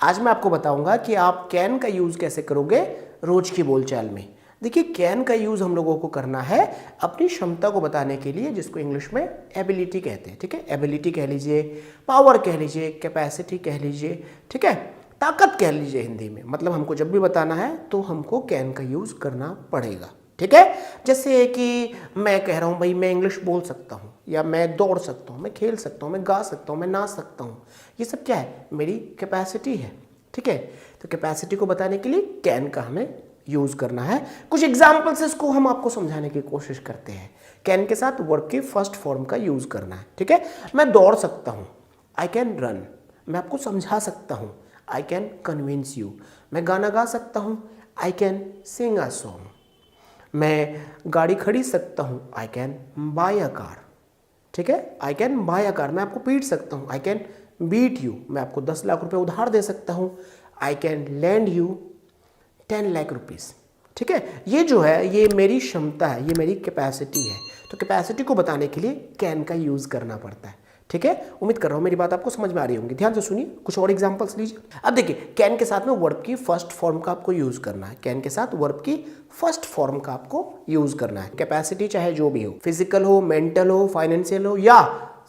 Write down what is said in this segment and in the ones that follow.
आज मैं आपको बताऊंगा कि आप कैन का यूज़ कैसे करोगे रोज की बोलचाल में। देखिए, कैन का यूज़ हम लोगों को करना है अपनी क्षमता को बताने के लिए, जिसको इंग्लिश में एबिलिटी कहते हैं। ठीक है, एबिलिटी कह लीजिए, पावर कह लीजिए, कैपेसिटी कह लीजिए, ठीक है, ताकत कह लीजिए हिंदी में। मतलब हमको जब भी बताना है तो हमको कैन का यूज़ करना पड़ेगा। ठीक है, जैसे कि मैं कह रहा हूँ भाई मैं इंग्लिश बोल सकता हूँ, या मैं दौड़ सकता हूँ, मैं खेल सकता हूँ, मैं गा सकता हूँ, मैं नाच सकता हूँ। ये सब क्या है? मेरी कैपेसिटी है। ठीक है, तो कैपेसिटी को बताने के लिए कैन का हमें यूज़ करना है। कुछ एग्जाम्पल्स इसको हम आपको समझाने की कोशिश करते हैं। कैन के साथ वर्ब की फर्स्ट फॉर्म का यूज़ करना है। ठीक है, मैं दौड़ सकता हूँ, आई कैन रन। मैं आपको समझा सकता हूँ, आई कैन कन्विंस यू। मैं गाना गा सकता हूँ, I can sing a song. मैं गाड़ी खरीद सकता हूँ, I can buy a car. ठीक है, I can buy a car. मैं आपको पीट सकता हूँ, आई कैन बीट यू। मैं आपको 10 लाख रुपए उधार दे सकता हूँ, I can land you 10 lakh rupees. ठीक है, ये जो है ये मेरी क्षमता है, ये मेरी कैपेसिटी है। तो कैपेसिटी को बताने के लिए कैन का यूज़ करना पड़ता है। ठीक है, उम्मीद कर रहा हूँ मेरी बात आपको समझ में आ रही होंगी। ध्यान से सुनिए, कुछ और एग्जांपल्स लीजिए। अब देखिए, कैन के साथ में वर्ब की फर्स्ट फॉर्म का आपको यूज़ करना है। कैन के साथ वर्ब की फर्स्ट फॉर्म का आपको यूज़ करना है। कैपेसिटी चाहे जो भी हो, फिजिकल हो, मेंटल हो, फाइनेंशियल हो या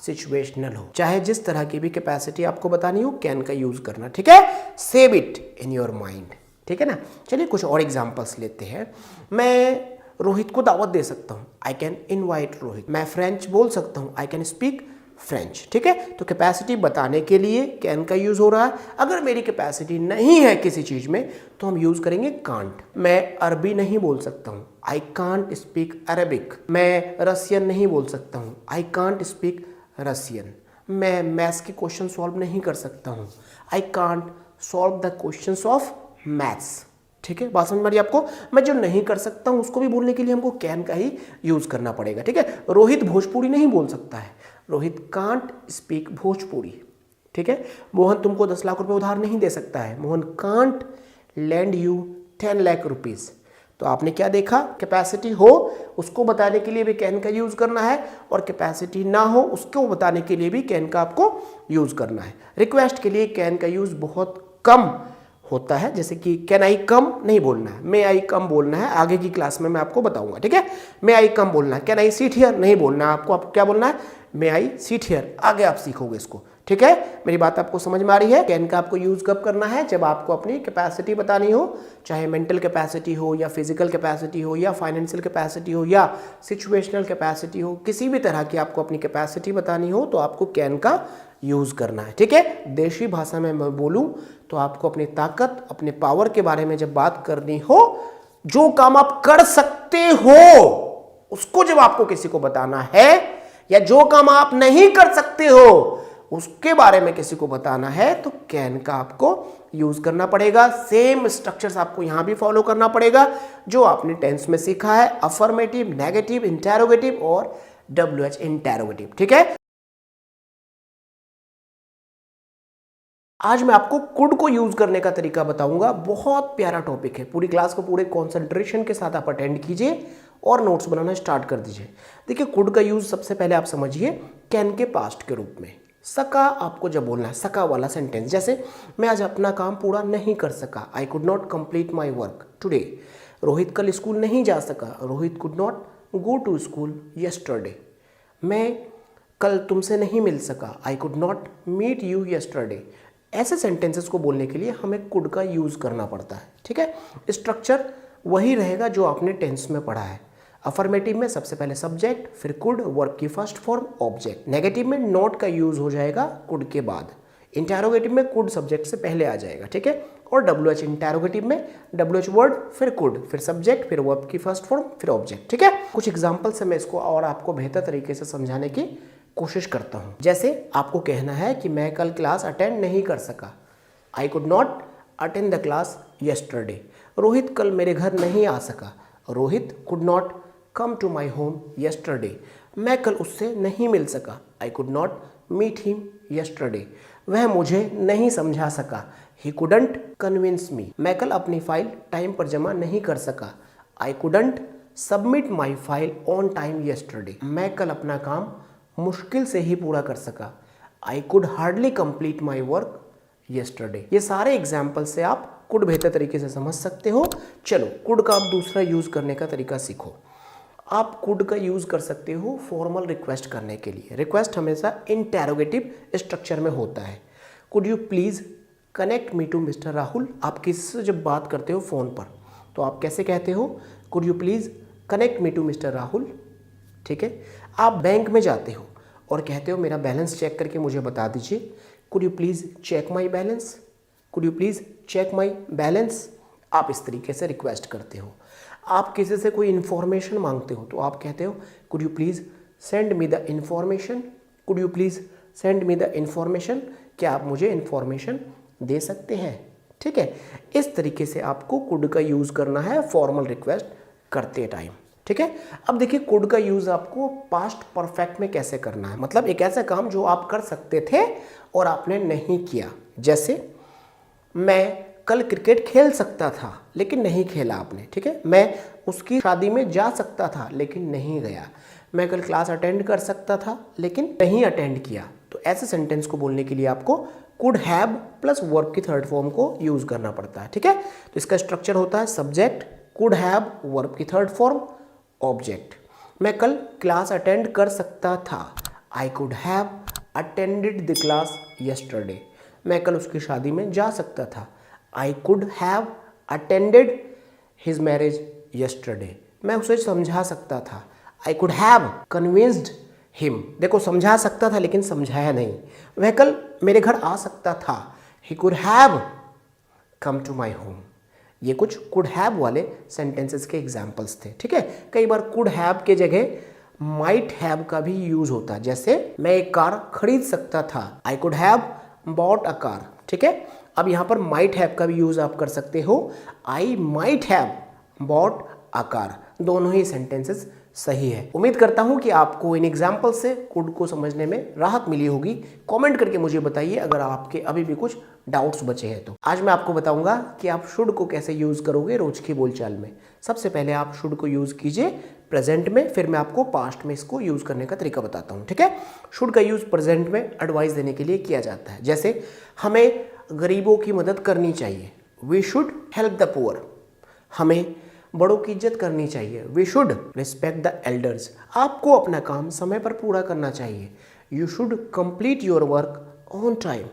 सिचुएशनल हो, चाहे जिस तरह की भी कैपेसिटी आपको बतानी हो, कैन का यूज़ करना। ठीक है, save it in your mind. ठीक है ना। चलिए कुछ और एग्जांपल्स लेते हैं। मैं रोहित को दावत दे सकता हूँ, आई कैन इनवाइट रोहित। मैं फ्रेंच बोल सकता हूँ, आई कैन स्पीक फ्रेंच। ठीक है, तो कैपेसिटी बताने के लिए कैन का यूज़ हो रहा है। अगर मेरी कैपेसिटी नहीं है किसी चीज़ में तो हम यूज़ करेंगे कांट। मैं अरबी नहीं बोल सकता हूँ, आई कांट स्पीक अरबिक। मैं रसियन नहीं बोल सकता हूँ, आई कांट स्पीक रसियन। मैं मैथ्स के क्वेश्चन सॉल्व नहीं कर सकता हूँ, I can't solve the questions of maths. ठीक है, बात समझ में आ रही है आपको। मैं जो नहीं कर सकता हूं उसको भी बोलने के लिए हमको कैन का ही यूज करना पड़ेगा। ठीक है, रोहित भोजपुरी नहीं बोल सकता है, रोहित कांट स्पीक भोजपुरी। ठीक है, मोहन तुमको 10 लाख रुपए उधार नहीं दे सकता है, Mohan can't land you 10 lakh rupees. तो आपने क्या देखा, कैपेसिटी हो उसको बताने के लिए भी कैन का यूज करना है, और कैपेसिटी ना हो उसको बताने के लिए भी कैन का आपको यूज करना है। रिक्वेस्ट के लिए कैन का यूज बहुत कम होता है, जैसे कि कैन आई कम नहीं बोलना है, मे आई कम बोलना है। आगे की क्लास में मैं आपको बताऊंगा। ठीक है, मे आई कम बोलना है, कैन आई सीट हियर नहीं बोलना है आपको क्या बोलना है, मे आई सीट हियर। आगे आप सीखोगे इसको। ठीक है, मेरी बात आपको समझ में आ रही है। कैन का आपको यूज कब करना है, जब आपको अपनी कैपेसिटी बतानी हो, चाहे मेंटल कैपेसिटी हो या फिजिकल कैपेसिटी हो या फाइनेंशियल कैपेसिटी हो या सिचुएशनल कैपेसिटी हो, किसी भी तरह की आपको अपनी कैपेसिटी बतानी हो तो आपको कैन का यूज करना है। ठीक है, देशी भाषा में मैं बोलूं तो आपको अपनी ताकत, अपने पावर के बारे में जब बात करनी हो, जो काम आप कर सकते हो उसको जब आपको किसी को बताना है, या जो काम आप नहीं कर सकते हो उसके बारे में किसी को बताना है, तो कैन का आपको यूज करना पड़ेगा। सेम स्ट्रक्चर्स आपको यहां भी फॉलो करना पड़ेगा जो आपने टेंस में सीखा है, अफर्मेटिव, नेगेटिव, इंटेरोगेटिव और WH इंटेरोगेटिव। ठीक है, आज मैं आपको कुड को यूज करने का तरीका बताऊंगा। बहुत प्यारा टॉपिक है, पूरी क्लास को पूरे कंसंट्रेशन के साथ आप अटेंड कीजिए और नोट्स बनाना स्टार्ट कर दीजिए। देखिए, कुड का यूज सबसे पहले आप समझिए कैन के पास्ट के रूप में। सका आपको जब बोलना है, सका वाला सेंटेंस, जैसे मैं आज अपना काम पूरा नहीं कर सका, I could not complete my work today. Rohit कल स्कूल नहीं जा सका, Rohit could not go to school yesterday. मैं कल तुमसे नहीं मिल सका, I could not meet you yesterday. ऐसे सेंटेंसेस को बोलने के लिए हमें कुड का यूज़ करना पड़ता है। ठीक है, स्ट्रक्चर वही रहेगा जो आपने टेंस में पढ़ा है। अफर्मेटिव में सबसे पहले सब्जेक्ट, फिर कुड, वर्ब की फर्स्ट फॉर्म, ऑब्जेक्ट। नेगेटिव में नॉट का यूज़ हो जाएगा कुड के बाद। इंटेरोगेटिव में कुड सब्जेक्ट से पहले आ जाएगा। ठीक है, और WH इंटेरोगेटिव में WH वर्ड, फिर कुड, फिर सब्जेक्ट, फिर वर्ब की फर्स्ट फॉर्म, फिर ऑब्जेक्ट। ठीक है, कुछ एग्जाम्पल से मैं इसको और आपको बेहतर तरीके से समझाने की कोशिश करता हूं। जैसे आपको कहना है कि मैं कल क्लास अटेंड नहीं कर सका, I could not attend the class yesterday. Rohit कल मेरे घर नहीं आ सका, Rohit could not come to my home yesterday. मैं कल उससे नहीं मिल सका, I could not meet him yesterday. वह मुझे नहीं समझा सका, ही कुडंट कन्विंस मी। मैं कल अपनी फाइल टाइम पर जमा नहीं कर सका, I couldn't submit my file on time yesterday. मैं कल अपना काम मुश्किल से ही पूरा कर सका, I could hardly complete my work yesterday। ये सारे एग्जाम्पल से आप कुड बेहतर तरीके से समझ सकते हो। चलो कुड का आप दूसरा यूज़ करने का तरीका सीखो। आप कुड का यूज़ कर सकते हो फॉर्मल रिक्वेस्ट करने के लिए। रिक्वेस्ट हमेशा इंटेरोगेटिव स्ट्रक्चर में होता है। Could you please connect me to mister Rahul. आप किसी से जब बात करते हो फ़ोन पर तो आप कैसे कहते हो? Could you please connect me to mister Rahul. ठीक है। आप बैंक में जाते हो और कहते हो मेरा बैलेंस चेक करके मुझे बता दीजिए। Could you please check my balance. Could you please check my balance. आप इस तरीके से रिक्वेस्ट करते हो। आप किसी से कोई इन्फॉर्मेशन मांगते हो तो आप कहते हो could you please send me the information. Could you please send me the information. क्या आप मुझे इन्फॉर्मेशन दे सकते हैं? ठीक है। इस तरीके से आपको कुड का यूज़ करना है फॉर्मल रिक्वेस्ट करते टाइम। ठीक है। अब देखिए कुड का यूज़ आपको पास्ट परफेक्ट में कैसे करना है। मतलब एक ऐसा काम जो आप कर सकते थे और आपने नहीं किया। जैसे मैं कल क्रिकेट खेल सकता था लेकिन नहीं खेला आपने। ठीक है। मैं उसकी शादी में जा सकता था लेकिन नहीं गया। मैं कल क्लास अटेंड कर सकता था लेकिन नहीं अटेंड किया। तो ऐसे सेंटेंस को बोलने के लिए आपको कुड हैव प्लस वर्ब की थर्ड फॉर्म को यूज़ करना पड़ता है। ठीक है। तो इसका स्ट्रक्चर होता है सब्जेक्ट, कुड हैव, वर्ब की थर्ड फॉर्म, ऑब्जेक्ट। मैं कल क्लास अटेंड कर सकता था। I could have attended the class yesterday. मैं कल उसकी शादी में जा सकता था। I could have attended his marriage yesterday. मैं उसे समझा सकता था। I could have convinced him. देखो समझा सकता था लेकिन समझाया नहीं। वह कल मेरे घर आ सकता था। He could have come to my home. ये कुछ कुड हैव वाले सेंटेंसेस के एग्जाम्पल्स थे। ठीक है। कई बार कुड हैव के जगह माइट हैव का भी यूज होता है। जैसे मैं एक कार खरीद सकता था। I could have bought a car. ठीक है। अब यहाँ पर माइट हैव का भी यूज आप कर सकते हो। I might have bought a car. दोनों ही सेंटेंसेस सही है। उम्मीद करता हूं कि आपको इन एग्जाम्पल से कुड को समझने में राहत मिली होगी। कमेंट करके मुझे बताइए अगर आपके अभी भी कुछ डाउट्स बचे हैं तो। आज मैं आपको बताऊंगा कि आप शुड को कैसे यूज करोगे रोज की बोलचाल में। सबसे पहले आप शुड को यूज कीजिए प्रेजेंट में, फिर मैं आपको पास्ट में इसको यूज करने का तरीका बताता हूँ। ठीक है। शुड का यूज प्रेजेंट में एडवाइस देने के लिए किया जाता है। जैसे हमें गरीबों की मदद करनी चाहिए। We should help the poor. हमें बड़ों की इज्जत करनी चाहिए। We should respect the elders. आपको अपना काम समय पर पूरा करना चाहिए। You should complete your work on time.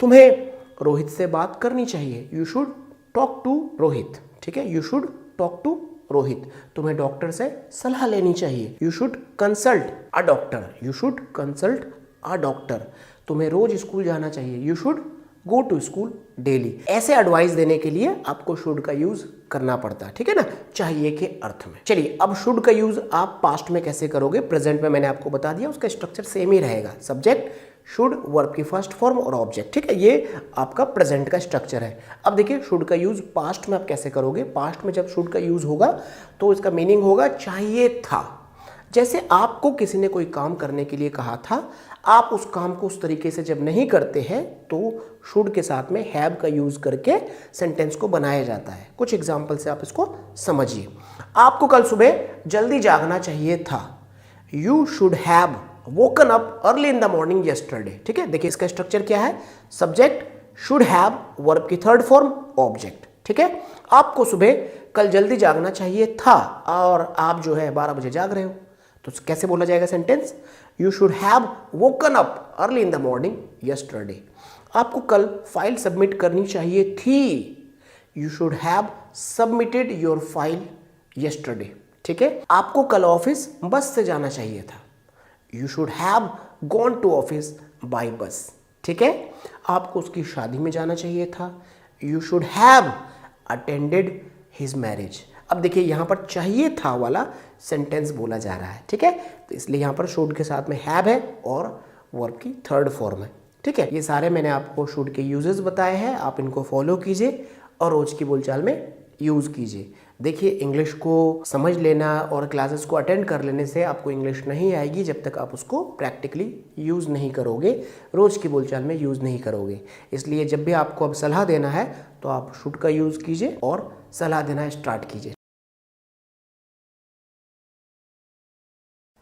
तुम्हें रोहित से बात करनी चाहिए। You should talk to Rohit. ठीक है। You should talk to Rohit. तुम्हें डॉक्टर से सलाह लेनी चाहिए। You should consult a doctor. You should consult a doctor. तुम्हें रोज स्कूल जाना चाहिए। You should go to school daily. ऐसे एडवाइस देने के लिए आपको शुड का यूज करना पड़ता है। ठीक है ना, चाहिए के अर्थ में। चलिए अब शुड का यूज आप पास्ट में कैसे करोगे। प्रेजेंट में मैंने आपको बता दिया, उसका स्ट्रक्चर सेम ही रहेगा। सब्जेक्ट, शुड, वर्ब की फर्स्ट फॉर्म और ऑब्जेक्ट। ठीक है। ये आपका प्रेजेंट का स्ट्रक्चर है। अब देखिए शुड का यूज पास्ट में आप कैसे करोगे। पास्ट में जब शुड का यूज होगा तो इसका मीनिंग होगा चाहिए था। जैसे आपको किसी ने कोई काम करने के लिए कहा था, आप उस काम को उस तरीके से जब नहीं करते हैं तो शुड के साथ में हैव का यूज करके सेंटेंस को बनाया जाता है। कुछ एग्जांपल से आप इसको समझिए। आपको कल सुबह जल्दी जागना चाहिए था। You should have woken up early in the morning yesterday. ठीक है। देखिए इसका स्ट्रक्चर क्या है। सब्जेक्ट, शुड हैव, वर्ब की थर्ड फॉर्म, ऑब्जेक्ट। ठीक है। आपको सुबह कल जल्दी जागना चाहिए था और आप जो है 12 बजे जाग रहे हो, तो कैसे बोला जाएगा sentence. You should have woken up early in the morning yesterday. आपको कल फाइल सबमिट करनी चाहिए थी। You should have submitted your file yesterday. ठीक है। आपको कल ऑफिस बस से जाना चाहिए था। You should have gone to office by bus. ठीक है। आपको उसकी शादी में जाना चाहिए था। You should have attended his marriage. अब देखिए यहाँ पर चाहिए था वाला सेंटेंस बोला जा रहा है। ठीक है। तो इसलिए यहाँ पर शुड के साथ में हैव है और वर्ब की थर्ड फॉर्म है। ठीक है। ये सारे मैंने आपको शुड के यूजेस बताए हैं। आप इनको फॉलो कीजिए और रोज की बोलचाल में यूज़ कीजिए। देखिए इंग्लिश को समझ लेना और क्लासेस को अटेंड कर लेने से आपको इंग्लिश नहीं आएगी जब तक आप उसको प्रैक्टिकली यूज़ नहीं करोगे, रोज़ की बोलचाल में यूज़ नहीं करोगे। इसलिए जब भी आपको अब सलाह देना है तो आप शुड का यूज़ कीजिए और सलाह देना स्टार्ट कीजिए।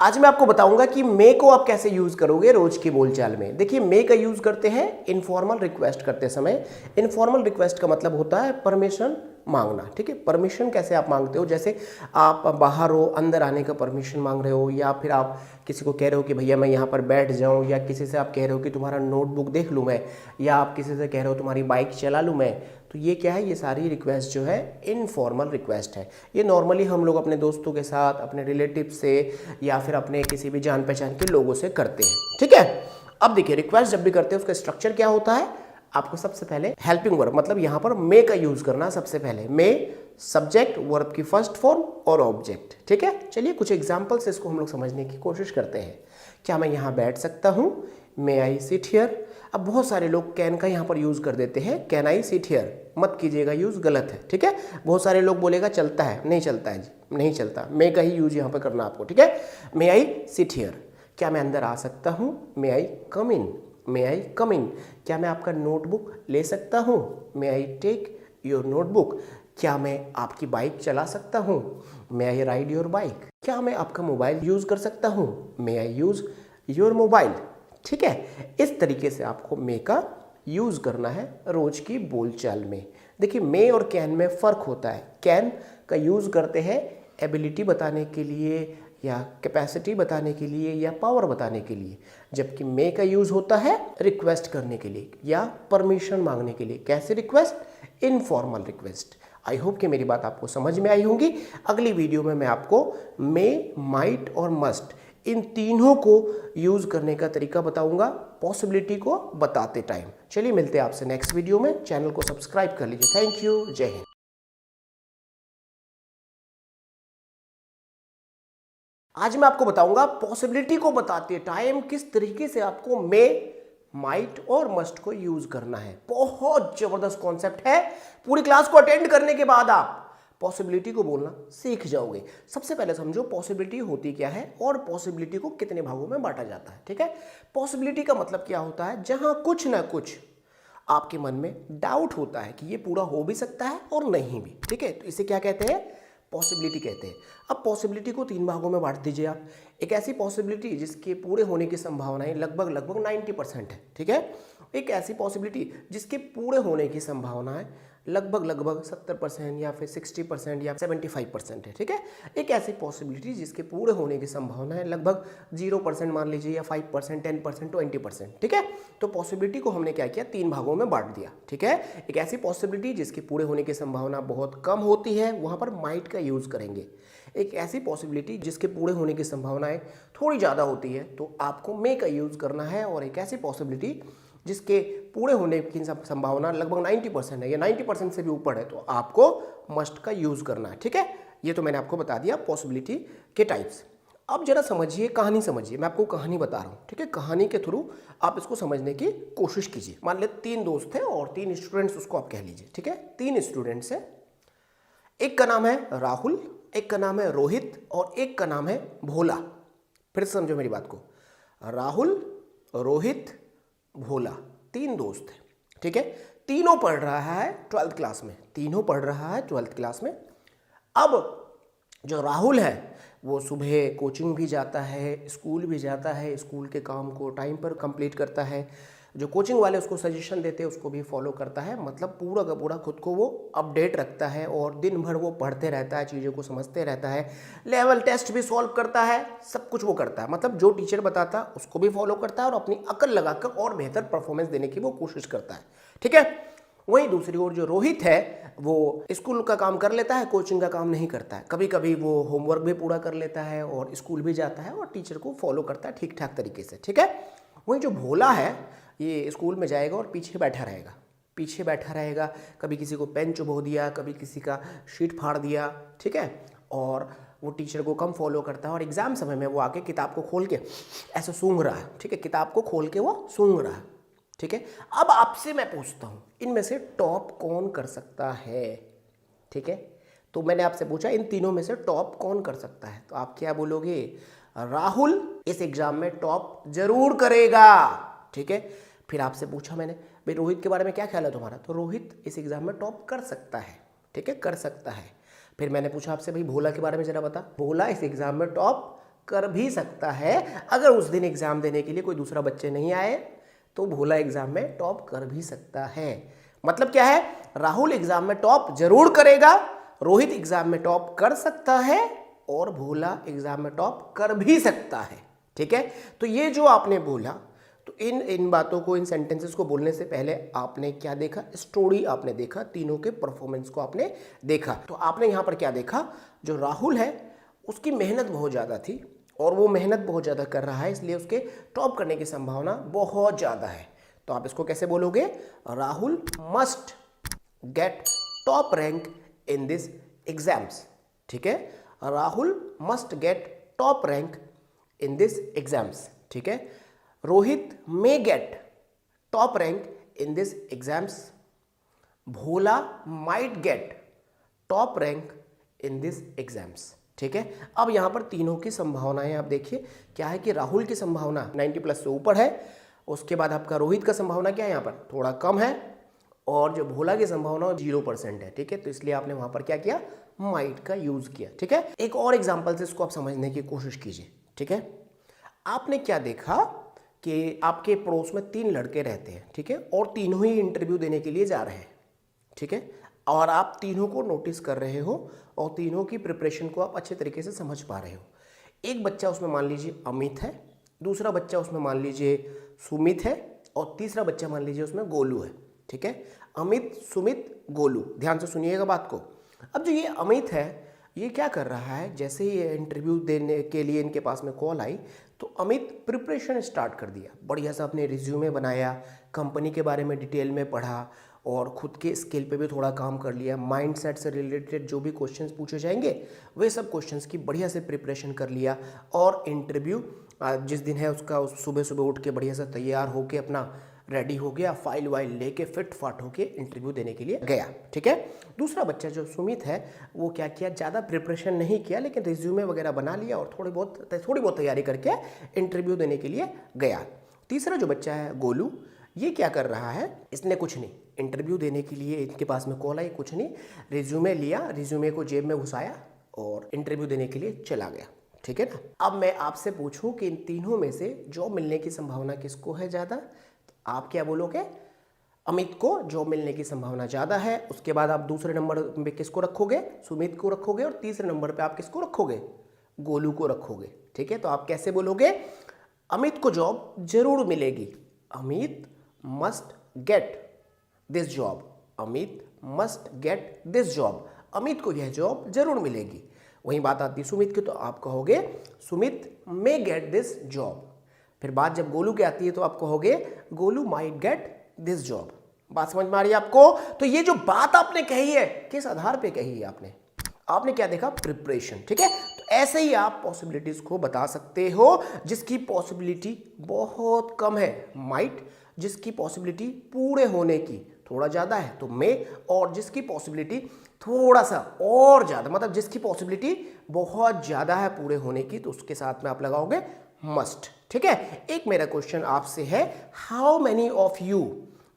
आज मैं आपको बताऊंगा कि मे को आप कैसे यूज करोगे रोज की बोलचाल में। देखिए मे का यूज करते हैं इनफॉर्मल रिक्वेस्ट करते समय। इनफॉर्मल रिक्वेस्ट का मतलब होता है परमिशन मांगना, ठीक है। परमिशन कैसे आप मांगते हो, जैसे आप बाहर हो, अंदर आने का परमिशन मांग रहे हो, या फिर आप किसी को कह रहे हो कि भैया मैं यहाँ पर बैठ जाऊँ, या किसी से आप कह रहे हो कि तुम्हारा नोटबुक देख लूँ मैं, या आप किसी से कह रहे हो तुम्हारी बाइक चला लूँ मैं। तो ये क्या है, ये सारी रिक्वेस्ट जो है इनफॉर्मल रिक्वेस्ट है। ये नॉर्मली हम लोग अपने दोस्तों के साथ, अपने रिलेटिव से, या फिर अपने किसी भी जान पहचान के लोगों से करते हैं, ठीक है। अब देखिए रिक्वेस्ट जब भी करते हैं उसका स्ट्रक्चर क्या होता है। आपको सबसे पहले हेल्पिंग वर्ब मतलब यहाँ पर मे का यूज करना। सबसे पहले मे सब्जेक्ट, वर्ब की फर्स्ट फॉर्म और ऑब्जेक्ट, ठीक है। चलिए कुछ एग्जांपल से इसको हम लोग समझने की कोशिश करते हैं। क्या मैं यहाँ बैठ सकता हूँ, मे आई सिट हियर। अब बहुत सारे लोग कैन का यहाँ पर यूज कर देते हैं, कैन आई सिट हियर। मत कीजिएगा यूज, गलत है, ठीक है। बहुत सारे लोग बोलेगा चलता है, नहीं चलता है जी, नहीं चलता। मे का ही यूज यहाँ पर करना आपको, ठीक है। मे आई सिट हियर। क्या मैं अंदर आ सकता हूँ, मे आई कम इन। मे आई कम इन। क्या मैं आपका नोटबुक ले सकता हूँ, मे आई टेक योर नोटबुक। क्या मैं आपकी बाइक चला सकता हूँ, मे आई राइड योर बाइक। क्या मैं आपका मोबाइल यूज कर सकता हूँ, मे आई यूज योर मोबाइल, ठीक है। इस तरीके से आपको मे का यूज करना है रोज की बोलचाल में। देखिए मे और कैन में फर्क होता है। कैन का यूज करते हैं एबिलिटी बताने के लिए, या कैपेसिटी बताने के लिए, या पावर बताने के लिए, जबकि मे का यूज होता है रिक्वेस्ट करने के लिए या परमिशन मांगने के लिए। कैसे request, informal request. I hope कि मेरी बात आपको समझ में आई होगी। अगली वीडियो में मैं आपको मे, माइट और मस्ट इन तीनों को यूज करने का तरीका बताऊंगा, पॉसिबिलिटी को बताते टाइम। चलिए मिलते हैं आपसे नेक्स्ट वीडियो में। चैनल को सब्सक्राइब कर लीजिए। थैंक यू, जय हिंद। आज मैं आपको बताऊंगा पॉसिबिलिटी को बताते टाइम किस तरीके से आपको मे, माइट और मस्ट को यूज करना है। बहुत जबरदस्त कॉन्सेप्ट है। पूरी क्लास को अटेंड करने के बाद आप पॉसिबिलिटी को बोलना सीख जाओगे। सबसे पहले समझो पॉसिबिलिटी होती क्या है और पॉसिबिलिटी को कितने भागों में बांटा जाता है, ठीक है। पॉसिबिलिटी का मतलब क्या होता है, जहां कुछ ना कुछ आपके मन में डाउट होता है कि ये पूरा हो भी सकता है और नहीं भी, ठीक है। तो इसे क्या कहते हैं, पॉसिबिलिटी कहते हैं। अब पॉसिबिलिटी को तीन भागों में बांट दीजिए आप। एक ऐसी पॉसिबिलिटी जिसके पूरे होने की संभावनाएं लगभग 90% है, ठीक है। एक ऐसी पॉसिबिलिटी जिसके पूरे होने की संभावनाएं लगभग 70% या फिर 60% या 75% है, ठीक है। एक ऐसी पॉसिबिलिटी जिसके पूरे होने की संभावनाएं लगभग 0% मान लीजिए, या 5%, 10%, 20%, ठीक है। तो पॉसिबिलिटी को हमने क्या किया, तीन भागों में बांट दिया, ठीक है। एक ऐसी पॉसिबिलिटी जिसकी पूरे होने की संभावना बहुत कम होती है, वहां पर माइट का यूज करेंगे। एक ऐसी पॉसिबिलिटी जिसके पूरे होने की संभावनाएं थोड़ी ज़्यादा होती है, तो आपको मे का यूज करना है। और एक ऐसी पॉसिबिलिटी जिसके पूरे होने की संभावना लगभग 90% है या 90% से भी ऊपर है, तो आपको मस्ट का यूज करना है, ठीक है। ये तो मैंने आपको बता दिया पॉसिबिलिटी के टाइप्स। अब जरा समझिए, कहानी समझिए। मैं आपको कहानी बता रहा हूँ, ठीक है। कहानी के थ्रू आप इसको समझने की कोशिश कीजिए। मान ले तीन दोस्त हैं और तीन स्टूडेंट्स उसको आप कह लीजिए, ठीक है। तीन स्टूडेंट्स हैं। एक का नाम है राहुल, एक का नाम है रोहित और एक का नाम है भोला। फिर से समझो मेरी बात को। राहुल, रोहित, भोला, तीन दोस्त हैं, ठीक है। तीनों पढ़ रहा है 12th क्लास में। तीनों पढ़ रहा है 12th क्लास में। अब जो राहुल है वो सुबह कोचिंग भी जाता है, स्कूल भी जाता है, स्कूल के काम को टाइम पर कंप्लीट करता है, जो कोचिंग वाले उसको सजेशन देते हैं उसको भी फॉलो करता है। मतलब पूरा का पूरा खुद को वो अपडेट रखता है और दिन भर वो पढ़ते रहता है, चीज़ों को समझते रहता है, लेवल टेस्ट भी सॉल्व करता है, सब कुछ वो करता है। मतलब जो टीचर बताता है उसको भी फॉलो करता है और अपनी अकल लगाकर और बेहतर परफॉर्मेंस देने की वो कोशिश करता है, ठीक है। वहीं दूसरी ओर जो रोहित है वो स्कूल का काम कर लेता है, कोचिंग का काम नहीं करता है। कभी कभी वो होमवर्क भी पूरा कर लेता है और स्कूल भी जाता है और टीचर को फॉलो करता है ठीक ठाक तरीके से, ठीक है। वहीं जो भोला है ये स्कूल में जाएगा और पीछे बैठा रहेगा, पीछे बैठा रहेगा। कभी किसी को पेन चुभो दिया, कभी किसी का शीट फाड़ दिया, ठीक है। और वो टीचर को कम फॉलो करता है और एग्जाम समय में वो आके किताब को खोल के ऐसे सूंघ रहा है, ठीक है। किताब को खोल के वो सूंघ रहा है, ठीक है। अब आपसे मैं पूछता हूं इनमें से टॉप कौन कर सकता है, ठीक है। तो मैंने आपसे पूछा इन तीनों में से टॉप कौन कर सकता है, तो आप क्या बोलोगे, राहुल इस एग्जाम में टॉप जरूर करेगा, ठीक है। फिर आपसे पूछा मैंने भाई रोहित के बारे में क्या ख्याल है तुम्हारा, तो रोहित इस एग्जाम में टॉप कर सकता है, ठीक है, कर सकता है। फिर मैंने पूछा आपसे भाई भोला के बारे में जरा बता, भोला इस एग्जाम में टॉप कर भी सकता है। अगर उस दिन एग्जाम देने के लिए कोई दूसरा बच्चे नहीं आए तो भोला एग्जाम में टॉप कर भी सकता है। मतलब क्या है, राहुल एग्जाम में टॉप जरूर करेगा, रोहित एग्जाम में टॉप कर सकता है और भोला एग्जाम में टॉप कर भी सकता है। ठीक है, तो ये जो आपने बोला, तो इन बातों को, इन सेंटेंसेस को बोलने से पहले आपने क्या देखा, स्टोरी आपने देखा, तीनों के परफॉर्मेंस को आपने देखा। तो आपने यहाँ पर क्या देखा, जो राहुल है उसकी मेहनत बहुत ज़्यादा थी और वो मेहनत बहुत ज़्यादा कर रहा है, इसलिए उसके टॉप करने की संभावना बहुत ज़्यादा है। तो आप इसको कैसे बोलोगे, Rahul must get top rank in this exams. ठीक है, Rahul must get top rank in this exams. ठीक है, रोहित मे gate top rank in this exams, Bhola might get top rank in this exams. ठीक है, अब यहां पर तीनों की संभावनाएं आप देखिए, क्या है कि राहुल की संभावना 90+ से ऊपर है, उसके बाद आपका रोहित का संभावना क्या है, यहां पर थोड़ा कम है, और जो भोला की संभावना 0% है। ठीक है, तो इसलिए आपने वहां पर क्या किया, माइट का यूज किया। ठीक है, एक और एग्जाम्पल से इसको आप समझने की कोशिश कीजिए। ठीक है, आपने क्या देखा कि आपके पड़ोस में 3 लड़के रहते हैं। ठीक है, और तीनों ही इंटरव्यू देने के लिए जा रहे हैं। ठीक है, और आप तीनों को नोटिस कर रहे हो और तीनों की प्रिपरेशन को आप अच्छे तरीके से समझ पा रहे हो। एक बच्चा उसमें मान लीजिए अमित है, दूसरा बच्चा उसमें मान लीजिए सुमित है, और तीसरा बच्चा मान लीजिए उसमें गोलू है। ठीक है, अमित, सुमित, गोलू, ध्यान से सुनिएगा बात को। अब जो ये अमित है, ये क्या कर रहा है, जैसे ही इंटरव्यू देने के लिए इनके पास में कॉल आई तो अमित प्रिपरेशन स्टार्ट कर दिया, बढ़िया सा अपने रिज्यूमे बनाया, कंपनी के बारे में डिटेल में पढ़ा और खुद के स्किल पे भी थोड़ा काम कर लिया। माइंडसेट से रिलेटेड जो भी क्वेश्चंस पूछे जाएंगे वे सब क्वेश्चंस की बढ़िया से प्रिपरेशन कर लिया, और इंटरव्यू जिस दिन है उसका सुबह सुबह उठ के बढ़िया सा तैयार होके अपना रेडी हो गया, फाइल वाइल लेके फिट फाट होके इंटरव्यू देने के लिए गया। ठीक है, दूसरा बच्चा जो सुमित है वो क्या किया, ज़्यादा प्रिपरेशन नहीं किया, लेकिन रिज्यूमे वगैरह बना लिया और थोड़ी बहुत तैयारी करके इंटरव्यू देने के लिए गया। तीसरा जो बच्चा है गोलू, ये क्या कर रहा है, इसने कुछ नहीं, इंटरव्यू देने के लिए इनके पास में कॉल आई, कुछ नहीं, रिज्यूमे लिया, रिज्यूमे को जेब में घुसाया और इंटरव्यू देने के लिए चला गया। ठीक है ना, अब मैं आपसे पूछूं कि इन तीनों में से जॉब मिलने की संभावना किसको है ज़्यादा, आप क्या बोलोगे, अमित को जॉब मिलने की संभावना ज़्यादा है। उसके बाद आप दूसरे नंबर पे किसको रखोगे, सुमित को रखोगे, और तीसरे नंबर पे आप किसको रखोगे, गोलू को रखोगे। ठीक है, तो आप कैसे बोलोगे, अमित को जॉब जरूर मिलेगी, Amit must get this job, Amit must get this job, Amit को यह जॉब जरूर मिलेगी। वही बात आती है सुमित की, तो आप कहोगे सुमित मे गेट दिस जॉब। फिर बात जब गोलू की आती है तो आप कहोगे Golu might get this job. बात समझ में आ रही है आपको। तो ये जो बात आपने कही है, किस आधार पे कही है आपने क्या देखा, प्रिपरेशन। ठीक है, तो ऐसे ही आप पॉसिबिलिटीज को बता सकते हो, जिसकी पॉसिबिलिटी बहुत कम है माइट, जिसकी पॉसिबिलिटी पूरे होने की थोड़ा ज्यादा है तो मे, और जिसकी पॉसिबिलिटी थोड़ा सा और ज्यादा, मतलब जिसकी पॉसिबिलिटी बहुत ज्यादा है पूरे होने की, तो उसके साथ में आप लगाओगे मस्ट। ठीक है, एक मेरा क्वेश्चन आपसे है, how many of you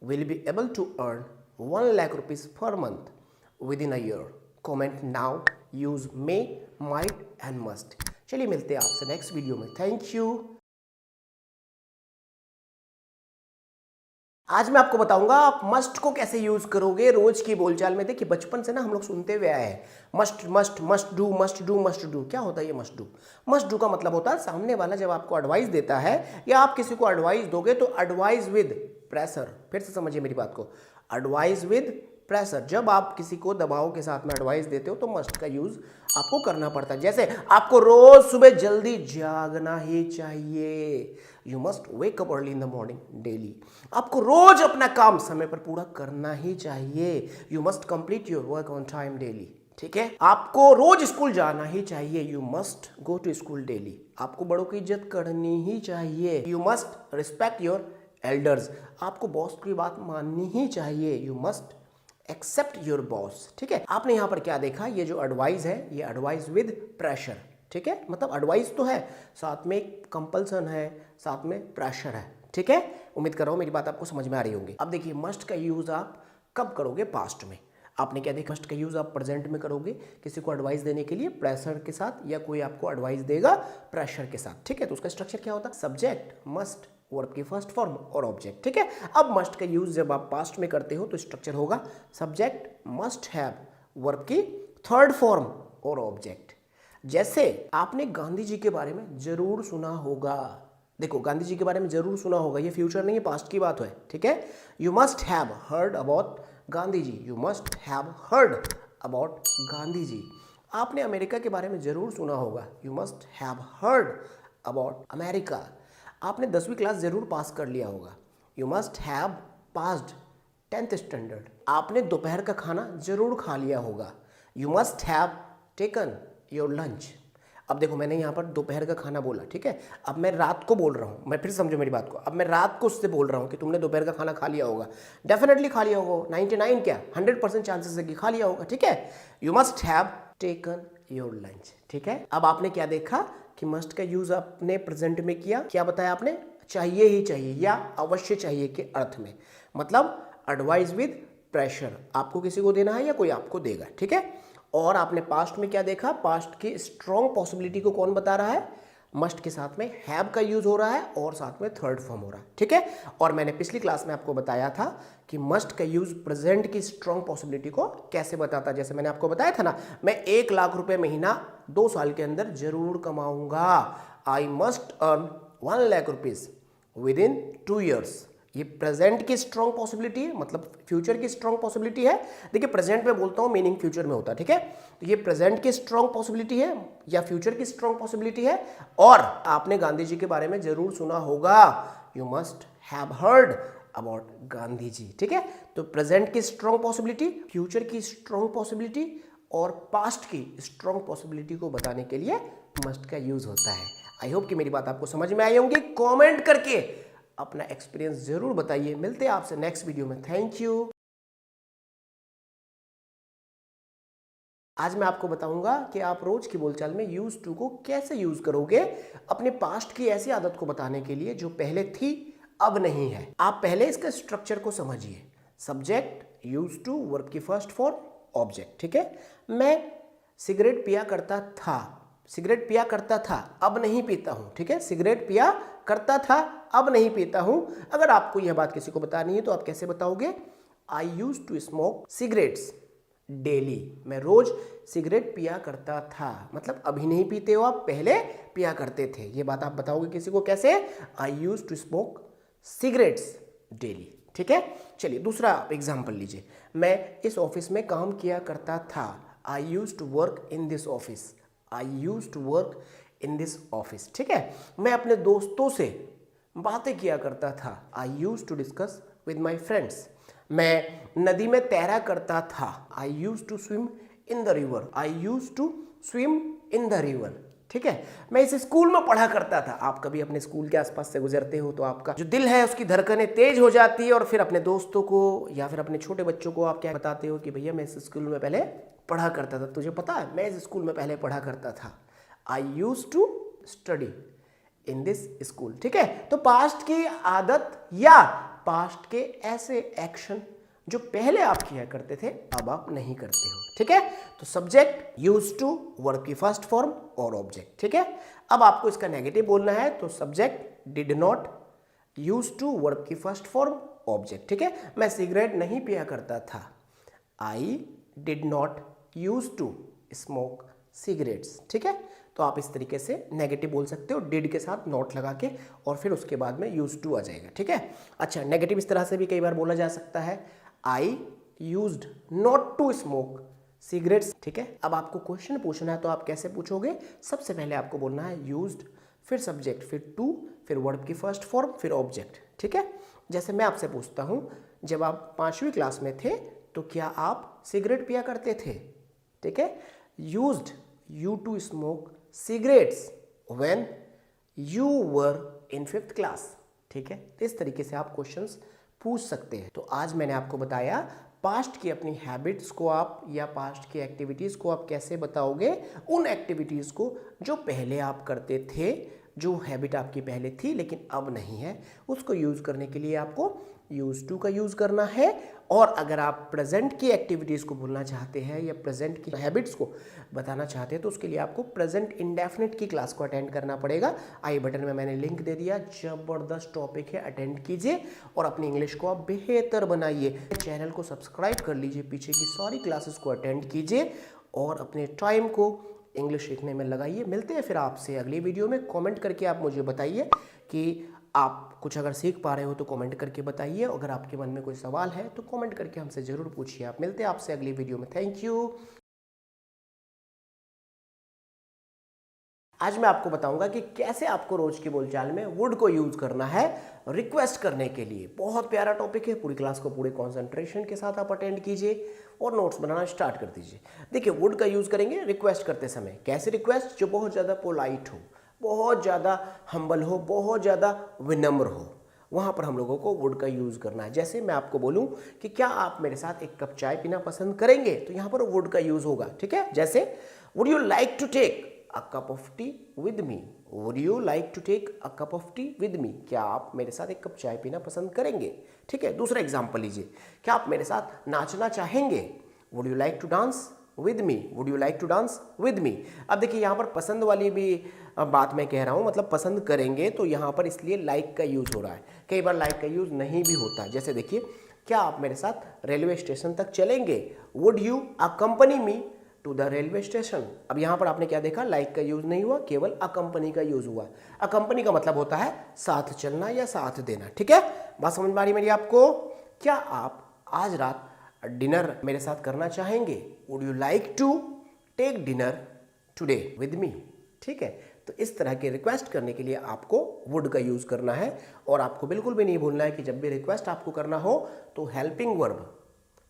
will be able to earn 1 lakh rupees per month within a year. Comment now, use may, might and must. चलिए मिलते हैं आपसे नेक्स्ट वीडियो में। Thank you. आज मैं आपको बताऊंगा आप मस्ट को कैसे यूज करोगे रोज की बोलचाल में। देखिए बचपन से ना हम लोग सुनते हुए आए हैं, must must must do must do must do. क्या होता है ये मस्ट डू? मस्ट डू का मतलब होता है सामने वाला जब आपको एडवाइस देता है या आप किसी को एडवाइस दोगे तो एडवाइस विद प्रेशर। फिर से समझिए मेरी बात को, एडवाइस विद प्रेशर। जब आप किसी को दबाव के साथ में एडवाइस देते हो तो मस्ट का यूज आपको करना पड़ता है। जैसे आपको रोज सुबह जल्दी जागना ही चाहिए, you must wake up early in the morning daily. आपको रोज अपना काम समय पर पूरा करना ही चाहिए, you must complete your work on time daily. ठीक है, आपको रोज स्कूल जाना ही चाहिए, you must go to school daily. आपको बड़ों की इज्जत करनी ही चाहिए, you must respect your elders. आपको बॉस की बात माननी ही चाहिए, you must accept your boss. ठीक है, आपने यहां पर क्या देखा, ये जो एडवाइस है ये एडवाइस विद प्रेशर। ठीक है, मतलब एडवाइस तो है, साथ में कंपल्सन है, साथ में प्रेशर है। ठीक है, उम्मीद कर रहा हूं मेरी बात आपको समझ में आ रही होगी। अब देखिए मस्ट का यूज आप कब करोगे, पास्ट में। आपने क्या देखा, मस्ट का यूज आप प्रेजेंट में करोगे किसी को एडवाइस देने के लिए प्रेशर के साथ, या कोई आपको एडवाइस देगा प्रेशर के साथ, ठीक है। तो उसका स्ट्रक्चर क्या होता है, सब्जेक्ट, मस्ट, वर्ब की फर्स्ट फॉर्म और ऑब्जेक्ट, ठीक है। अब मस्ट का यूज जब आप पास्ट में करते हो तो स्ट्रक्चर होगा सब्जेक्ट मस्ट हैव, वर्ब की थर्ड फॉर्म और ऑब्जेक्ट। जैसे आपने गांधी जी के बारे में जरूर सुना होगा, देखो गांधी जी के बारे में जरूर सुना होगा, ये फ्यूचर नहीं है, पास्ट की बात है, ठीक है। You must have heard about Gandhi ji, you must have heard about Gandhi ji. आपने अमेरिका के बारे में जरूर सुना होगा, you must have heard about America. आपने 10वीं क्लास जरूर पास कर लिया होगा, you must have passed 10th standard. आपने दोपहर का खाना जरूर खा लिया होगा, you must have taken your lunch. अब देखो मैंने यहाँ पर दोपहर का खाना बोला, ठीक है। अब मैं रात को बोल रहा हूँ, मैं फिर समझो मेरी बात को, अब मैं रात को उससे बोल रहा हूँ कि तुमने दोपहर का खाना खा लिया होगा, डेफिनेटली खा लिया होगा, 99 क्या 100% चांसेस है कि खा लिया होगा, ठीक है। You must have taken your lunch, ठीक है। अब आपने क्या देखा कि मस्ट का यूज आपने प्रेजेंट में किया, क्या बताया आपने, चाहिए ही चाहिए या अवश्य चाहिए के अर्थ में, मतलब एडवाइस विद प्रेशर, आपको किसी को देना है या कोई आपको देगा, ठीक है। और आपने पास्ट में क्या देखा, पास्ट की स्ट्रॉन्ग पॉसिबिलिटी को कौन बता रहा है, मस्ट के साथ में हैव का यूज हो रहा है और साथ में थर्ड फॉर्म हो रहा है, ठीक है। और मैंने पिछली क्लास में आपको बताया था कि मस्ट का यूज प्रेजेंट की स्ट्रॉन्ग पॉसिबिलिटी को कैसे बताता, जैसे मैंने आपको बताया था ना, मैं 1 लाख रुपए महीना 2 साल के अंदर जरूर कमाऊंगा, I must earn 1 lakh rupees within 2 years. ये प्रेजेंट की स्ट्रॉन्ग पॉसिबिलिटी है, मतलब फ्यूचर की स्ट्रॉन्ग पॉसिबिलिटी है। देखिए प्रेजेंट में बोलता हूँ, मीनिंग फ्यूचर में होता है, ठीक है। तो ये प्रेजेंट की स्ट्रॉन्ग पॉसिबिलिटी है या फ्यूचर की स्ट्रॉन्ग पॉसिबिलिटी है। और आपने गांधी जी के बारे में जरूर सुना होगा, you must have heard about Gandhi ji, ठीक है। तो प्रेजेंट की स्ट्रॉन्ग पॉसिबिलिटी, फ्यूचर की स्ट्रॉन्ग पॉसिबिलिटी और पास्ट की स्ट्रॉन्ग पॉसिबिलिटी को बताने के लिए मस्ट का यूज होता है। आई होप कि मेरी बात आपको समझ में आई होंगी। कमेंट करके अपना एक्सपीरियंस जरूर बताइए। मिलते हैं आपसे नेक्स्ट वीडियो में। Thank you. आज मैं आपको बताऊंगा कि आप रोज की बोलचाल में यूज टू को कैसे यूज करोगे अपने पास्ट की ऐसी आदत को बताने के लिए जो पहले थी अब नहीं है। आप पहले इसका स्ट्रक्चर को समझिए, सब्जेक्ट, यूज टू, वर्ब की फर्स्ट फॉर्म, ऑब्जेक्ट, ठीक है। मैं सिगरेट पिया करता था, सिगरेट पिया करता था, अब नहीं पीता हूं, ठीक है। सिगरेट पिया करता था, अब नहीं पीता हूं। अगर आपको यह बात किसी को बतानी है तो आप कैसे बताओगे, I used to smoke cigarettes daily, मैं रोज सिगरेट पिया करता था, मतलब अभी नहीं पीते हो आप, पहले पिया करते थे। ये बात आप बताओगे किसी को कैसे, I used to smoke cigarettes daily, ठीक है। चलिए दूसरा एग्जाम्पल लीजिए, मैं इस ऑफिस में काम किया करता था, I used to work in this office, I used to work in this office, ठीक है। मैं अपने दोस्तों से बातें किया करता था, I used to discuss with my friends. मैं नदी में तैरा करता था, I used to swim in the river, I used to swim in the river, ठीक है। मैं इस स्कूल में पढ़ा करता था। आप कभी अपने स्कूल के आसपास से गुजरते हो तो आपका जो दिल है उसकी धड़कनें तेज हो जाती है, और फिर अपने दोस्तों को या फिर अपने छोटे बच्चों को आप क्या बताते हो कि भैया मैं इस स्कूल में पहले पढ़ा करता था, तुझे पता है मैं इस स्कूल में पहले पढ़ा करता था, I used to study in this school, ठीक है। तो पास्ट की आदत या पास्ट के ऐसे एक्शन जो पहले आप किया करते थे अब आप नहीं करते हो, ठीक है। तो सब्जेक्ट, यूज टू, वर्ब की फर्स्ट फॉर्म और ऑब्जेक्ट, ठीक है। अब आपको इसका नेगेटिव बोलना है तो subject did not, use to, verb की फर्स्ट फॉर्म, ऑब्जेक्ट, ठीक है। मैं सिगरेट नहीं पिया करता था, I did not use to smoke cigarettes, ठीक है। तो आप इस तरीके से नेगेटिव बोल सकते हो, डिड के साथ नॉट लगा के, और फिर उसके बाद में यूज टू आ जाएगा, ठीक है। अच्छा, नेगेटिव इस तरह से भी कई बार बोला जा सकता है, I used not to smoke cigarettes, ठीक है। अब आपको क्वेश्चन पूछना है तो आप कैसे पूछोगे, सबसे पहले आपको बोलना है यूज्ड, फिर सब्जेक्ट, फिर टू, फिर वर्ब की फर्स्ट फॉर्म, फिर ऑब्जेक्ट, ठीक है। जैसे मैं आपसे पूछता हूं, जब आप 5वीं क्लास में थे तो क्या आप सिगरेट पिया करते थे, ठीक है। Used you to smoke cigarettes when you were in 5th class, ठीक है। तो इस तरीके से आप क्वेश्चंस पूछ सकते हैं। तो आज मैंने आपको बताया पास्ट की अपनी हैबिट्स को आप या पास्ट की एक्टिविटीज़ को आप कैसे बताओगे, उन एक्टिविटीज़ को जो पहले आप करते थे, जो हैबिट आपकी पहले थी लेकिन अब नहीं है, उसको यूज़ करने के लिए आपको यूज टू का यूज़ करना है। और अगर आप प्रेजेंट की एक्टिविटीज़ को भूलना चाहते हैं या प्रेजेंट की हैबिट्स को बताना चाहते हैं तो उसके लिए आपको प्रेजेंट इंडेफिनिट की क्लास को अटेंड करना पड़ेगा। आई बटन में मैंने लिंक दे दिया, जबरदस्त टॉपिक है, अटेंड कीजिए और अपनी इंग्लिश को आप बेहतर बनाइए। चैनल को सब्सक्राइब कर लीजिए, पीछे की सारी क्लासेस को अटेंड कीजिए और अपने टाइम को इंग्लिश सीखने में लगाइए। मिलते हैं फिर आपसे अगली वीडियो में। कमेंट करके आप मुझे बताइए कि आप कुछ अगर सीख पा रहे हो तो कमेंट करके बताइए। अगर आपके मन में कोई सवाल है तो कमेंट करके हमसे ज़रूर पूछिए। आप मिलते हैं आपसे अगली वीडियो में। Thank you. आज मैं आपको बताऊंगा कि कैसे आपको रोज की बोलचाल में वुड को यूज करना है रिक्वेस्ट करने के लिए। बहुत प्यारा टॉपिक है, पूरी क्लास को पूरे कंसंट्रेशन के साथ आप अटेंड कीजिए और नोट्स बनाना स्टार्ट कर दीजिए। देखिए, वुड का यूज करेंगे रिक्वेस्ट करते समय। कैसे रिक्वेस्ट? जो बहुत ज़्यादा पोलाइट हो, बहुत ज़्यादा हम्बल हो, बहुत ज़्यादा विनम्र हो, वहाँ पर हम लोगों को वुड का यूज़ करना है। जैसे मैं आपको बोलूँ कि क्या आप मेरे साथ एक कप चाय पीना पसंद करेंगे, तो यहाँ पर वुड का यूज़ होगा। ठीक है, जैसे would you like to take a cup of tea with me. Would you like to take a cup of tea with me? क्या आप मेरे साथ एक कप चाय पीना पसंद करेंगे? ठीक है, दूसरा एग्जाम्पल लीजिए, क्या आप मेरे साथ नाचना चाहेंगे? Would you like to dance with me? Would you like to dance with me? अब देखिए, यहाँ पर पसंद वाली भी बात मैं कह रहा हूँ, मतलब पसंद करेंगे, तो यहाँ पर इसलिए लाइक का यूज़ हो रहा है। कई बार लाइक का यूज़ नहीं भी होता। जैसे देखिए, क्या आप मेरे साथ रेलवे स्टेशन तक चलेंगे? Would you accompany me to the railway station? अब यहाँ पर आपने क्या देखा, लाइक का यूज़ नहीं हुआ, केवल अकम्पनी का यूज़ हुआ। अकम्पनी का मतलब होता है साथ चलना या साथ देना। ठीक है, बात समझ में आ रही मेरी आपको? क्या आप आज रात डिनर मेरे साथ करना चाहेंगे? Would you like to take dinner today with me? ठीक है, तो इस तरह के रिक्वेस्ट करने के लिए आपको वुड का यूज़ करना है। और आपको बिल्कुल भी नहीं भूलना है कि जब भी रिक्वेस्ट आपको करना हो तो हेल्पिंग वर्ब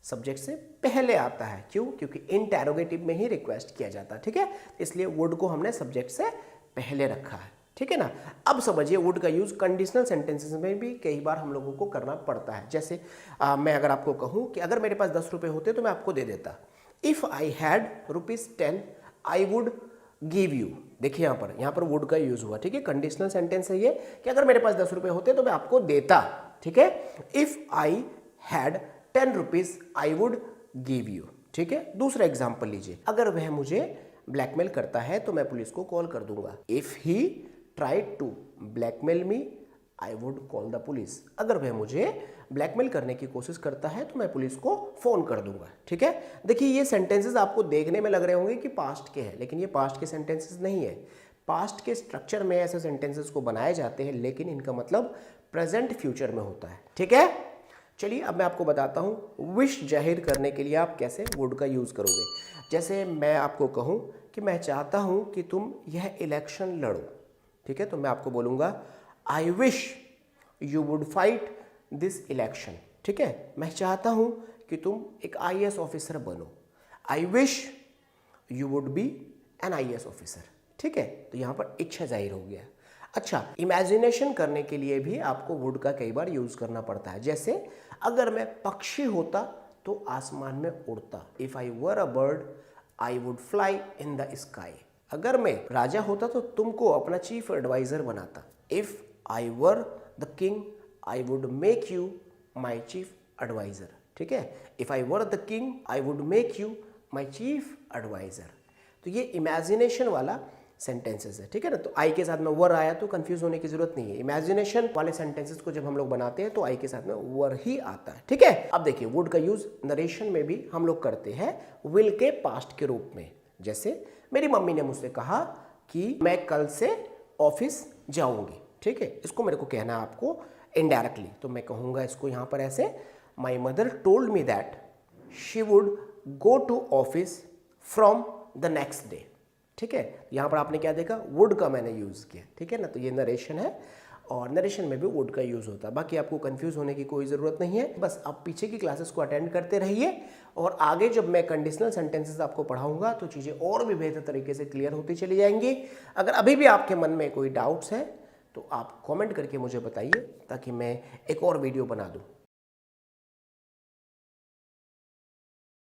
सब्जेक्ट से पहले आता है। क्यों? क्योंकि इंटेरोगेटिव में ही रिक्वेस्ट किया जाता है। ठीक है, इसलिए वुड को हमने सब्जेक्ट से पहले रखा है। ठीक है ना। अब समझिए, वुड का यूज़ कंडीशनल सेंटेंसेस में भी कई बार हम लोगों को करना पड़ता है। जैसे मैं अगर आपको कहूँ कि अगर मेरे पास 10 रुपये होते तो मैं आपको दे देता। If I had ₹10 I would give you. देखिए, यहाँ पर वुड का यूज़ हुआ। ठीक है, कंडीशनल सेंटेंस है ये कि अगर मेरे पास 10 रुपये होते तो मैं आपको देता। ठीक है, if I had ₹10 I would give you. ठीक है, दूसरा एग्जाम्पल लीजिए, अगर वह मुझे ब्लैकमेल करता है तो मैं पुलिस को कॉल कर दूंगा। If he tried to blackmail me I would call the police. अगर वह मुझे ब्लैकमेल करने की कोशिश करता है तो मैं पुलिस को फ़ोन कर दूंगा। ठीक है, देखिए, ये सेंटेंसेस आपको देखने में लग रहे होंगे कि पास्ट के हैं, लेकिन ये पास्ट के सेंटेंसेस नहीं है। पास्ट के स्ट्रक्चर में ऐसे सेंटेंसेस को बनाए जाते हैं, लेकिन इनका मतलब प्रेजेंट फ्यूचर में होता है। ठीक है, चलिए अब मैं आपको बताता हूँ विश जाहिर करने के लिए आप कैसे वुड का यूज़ करोगे। जैसे मैं आपको कहूँ कि मैं चाहता हूँ कि तुम यह इलेक्शन लड़ो। ठीक है, तो मैं आपको बोलूँगा आई wish you would fight this election. ठीक है, मैं चाहता हूँ कि तुम एक IAS ऑफिसर बनो। I wish you would be an IAS officer. ठीक है, तो यहाँ पर इच्छा जाहिर हो गया। अच्छा, इमेजिनेशन करने के लिए भी आपको वुड का कई बार यूज़ करना पड़ता है। जैसे अगर मैं पक्षी होता तो आसमान में उड़ता। If I were a bird I would fly in the sky. अगर मैं राजा होता तो तुमको अपना चीफ एडवाइज़र बनाता। If I were the king I would make you my chief adviser. ठीक है, if I were the king I would make you my chief adviser. तो ये इमेजिनेशन वाला सेंटेंसेस है। ठीक है ना, तो आई के साथ में वर आया तो कंफ्यूज होने की जरूरत नहीं है। इमेजिनेशन वाले सेंटेंसेस को जब हम लोग बनाते हैं तो आई के साथ में वर ही आता है। ठीक है, अब देखिए, वुड का यूज नरेशन में भी हम लोग करते हैं विल के पास्ट के रूप में। जैसे मेरी मम्मी ने मुझसे कहा कि मैं कल से ऑफिस जाऊंगी। ठीक है, इसको मेरे को कहना है आपको इनडायरेक्टली, तो मैं कहूँगा इसको यहाँ पर ऐसे, my mother told me that she would go to office from the next day. ठीक है, यहाँ पर आपने क्या देखा, वुड का मैंने यूज़ किया। ठीक है ना, तो ये नरेशन है और नरेशन में भी वुड का यूज़ होता है। बाकी आपको कंफ्यूज होने की कोई ज़रूरत नहीं है, बस आप पीछे की क्लासेस को अटेंड करते रहिए और आगे जब मैं कंडीशनल सेंटेंसेस आपको पढ़ाऊंगा तो चीज़ें और भी बेहतर तरीके से क्लियर होती चली जाएंगी। अगर अभी भी आपके मन में कोई डाउट्स है तो आप कमेंट करके मुझे बताइए ताकि मैं एक और वीडियो बना दूँ।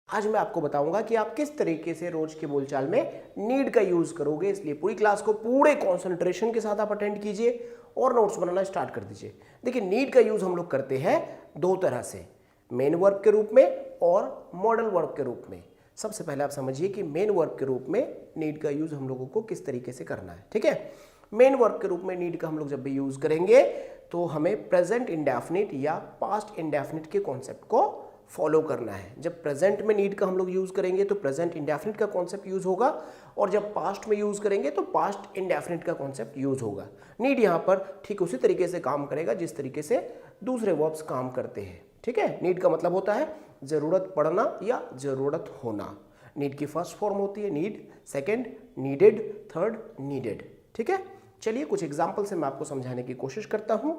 आज मैं आपको बताऊंगा कि आप किस तरीके से रोज के बोलचाल में नीड का यूज करोगे, इसलिए पूरी क्लास को पूरे कंसंट्रेशन के साथ आप अटेंड कीजिए और नोट्स बनाना स्टार्ट कर दीजिए। देखिए, नीड का यूज हम लोग करते हैं दो तरह से, मेन वर्ब के रूप में और मॉडल वर्ब के रूप में। सबसे पहले आप समझिए कि मेन वर्ब के रूप में नीड का यूज हम लोगों को किस तरीके से करना है। ठीक है, मेन वर्ब के रूप में नीड का हम लोग जब भी यूज करेंगे तो हमें प्रेजेंट इंडेफिनिट या पास्ट इंडेफिनिट के कॉन्सेप्ट को फॉलो करना है। जब प्रेजेंट में नीड का हम लोग यूज करेंगे तो प्रेजेंट इंडेफिनिट का कॉन्सेप्ट यूज होगा, और जब पास्ट में यूज करेंगे तो पास्ट इंडेफिनिट का कॉन्सेप्ट यूज होगा। नीड यहाँ पर ठीक उसी तरीके से काम करेगा जिस तरीके से दूसरे वर्ब्स काम करते हैं। ठीक है, नीड का मतलब होता है जरूरत पड़ना या जरूरत होना। नीड की फर्स्ट फॉर्म होती है need, second needed, third needed. ठीक है, चलिए कुछ एग्जाम्पल से मैं आपको समझाने की कोशिश करता हूं।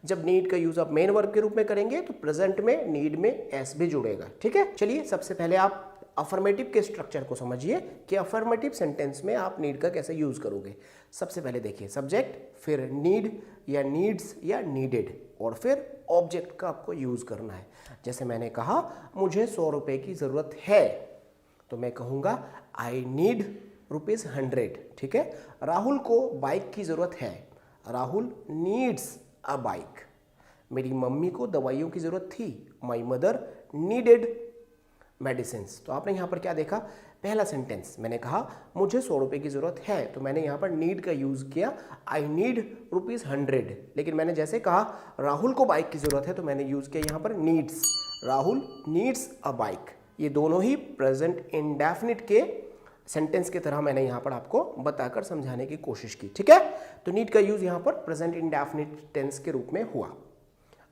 जब नीड का यूज आप मेन वर्ब के रूप में करेंगे तो प्रेजेंट में नीड में एस भी जुड़ेगा। ठीक है, चलिए सबसे पहले आप अफर्मेटिव के स्ट्रक्चर को समझिए कि अफर्मेटिव सेंटेंस में आप नीड का कैसे यूज करोगे। सबसे पहले देखिए सब्जेक्ट, फिर नीड या नीड्स या नीडेड, और फिर ऑब्जेक्ट का आपको यूज करना है। जैसे मैंने कहा मुझे 100 रुपए की जरूरत है, तो मैं कहूँगा आई नीड ₹100। ठीक है, राहुल को बाइक की जरूरत है, राहुल नीड्स अ बाइक। मेरी मम्मी को दवाइयों की जरूरत थी, माई मदर नीडेड मेडिसिन्स। तो आपने यहाँ पर क्या देखा, पहला सेंटेंस मैंने कहा मुझे 100 रुपए की जरूरत है, तो मैंने यहाँ पर नीड का यूज किया, आई नीड ₹100। लेकिन मैंने जैसे कहा राहुल को बाइक की जरूरत है, तो मैंने यूज किया यहाँ पर needs, Rahul needs a bike. ये दोनों ही प्रेजेंट इंडेफिनिट के सेंटेंस की तरह मैंने यहाँ पर आपको बताकर समझाने की कोशिश की। ठीक है, तो नीड का यूज यहाँ पर प्रेजेंट इंडेफिनिट टेंस के रूप में हुआ।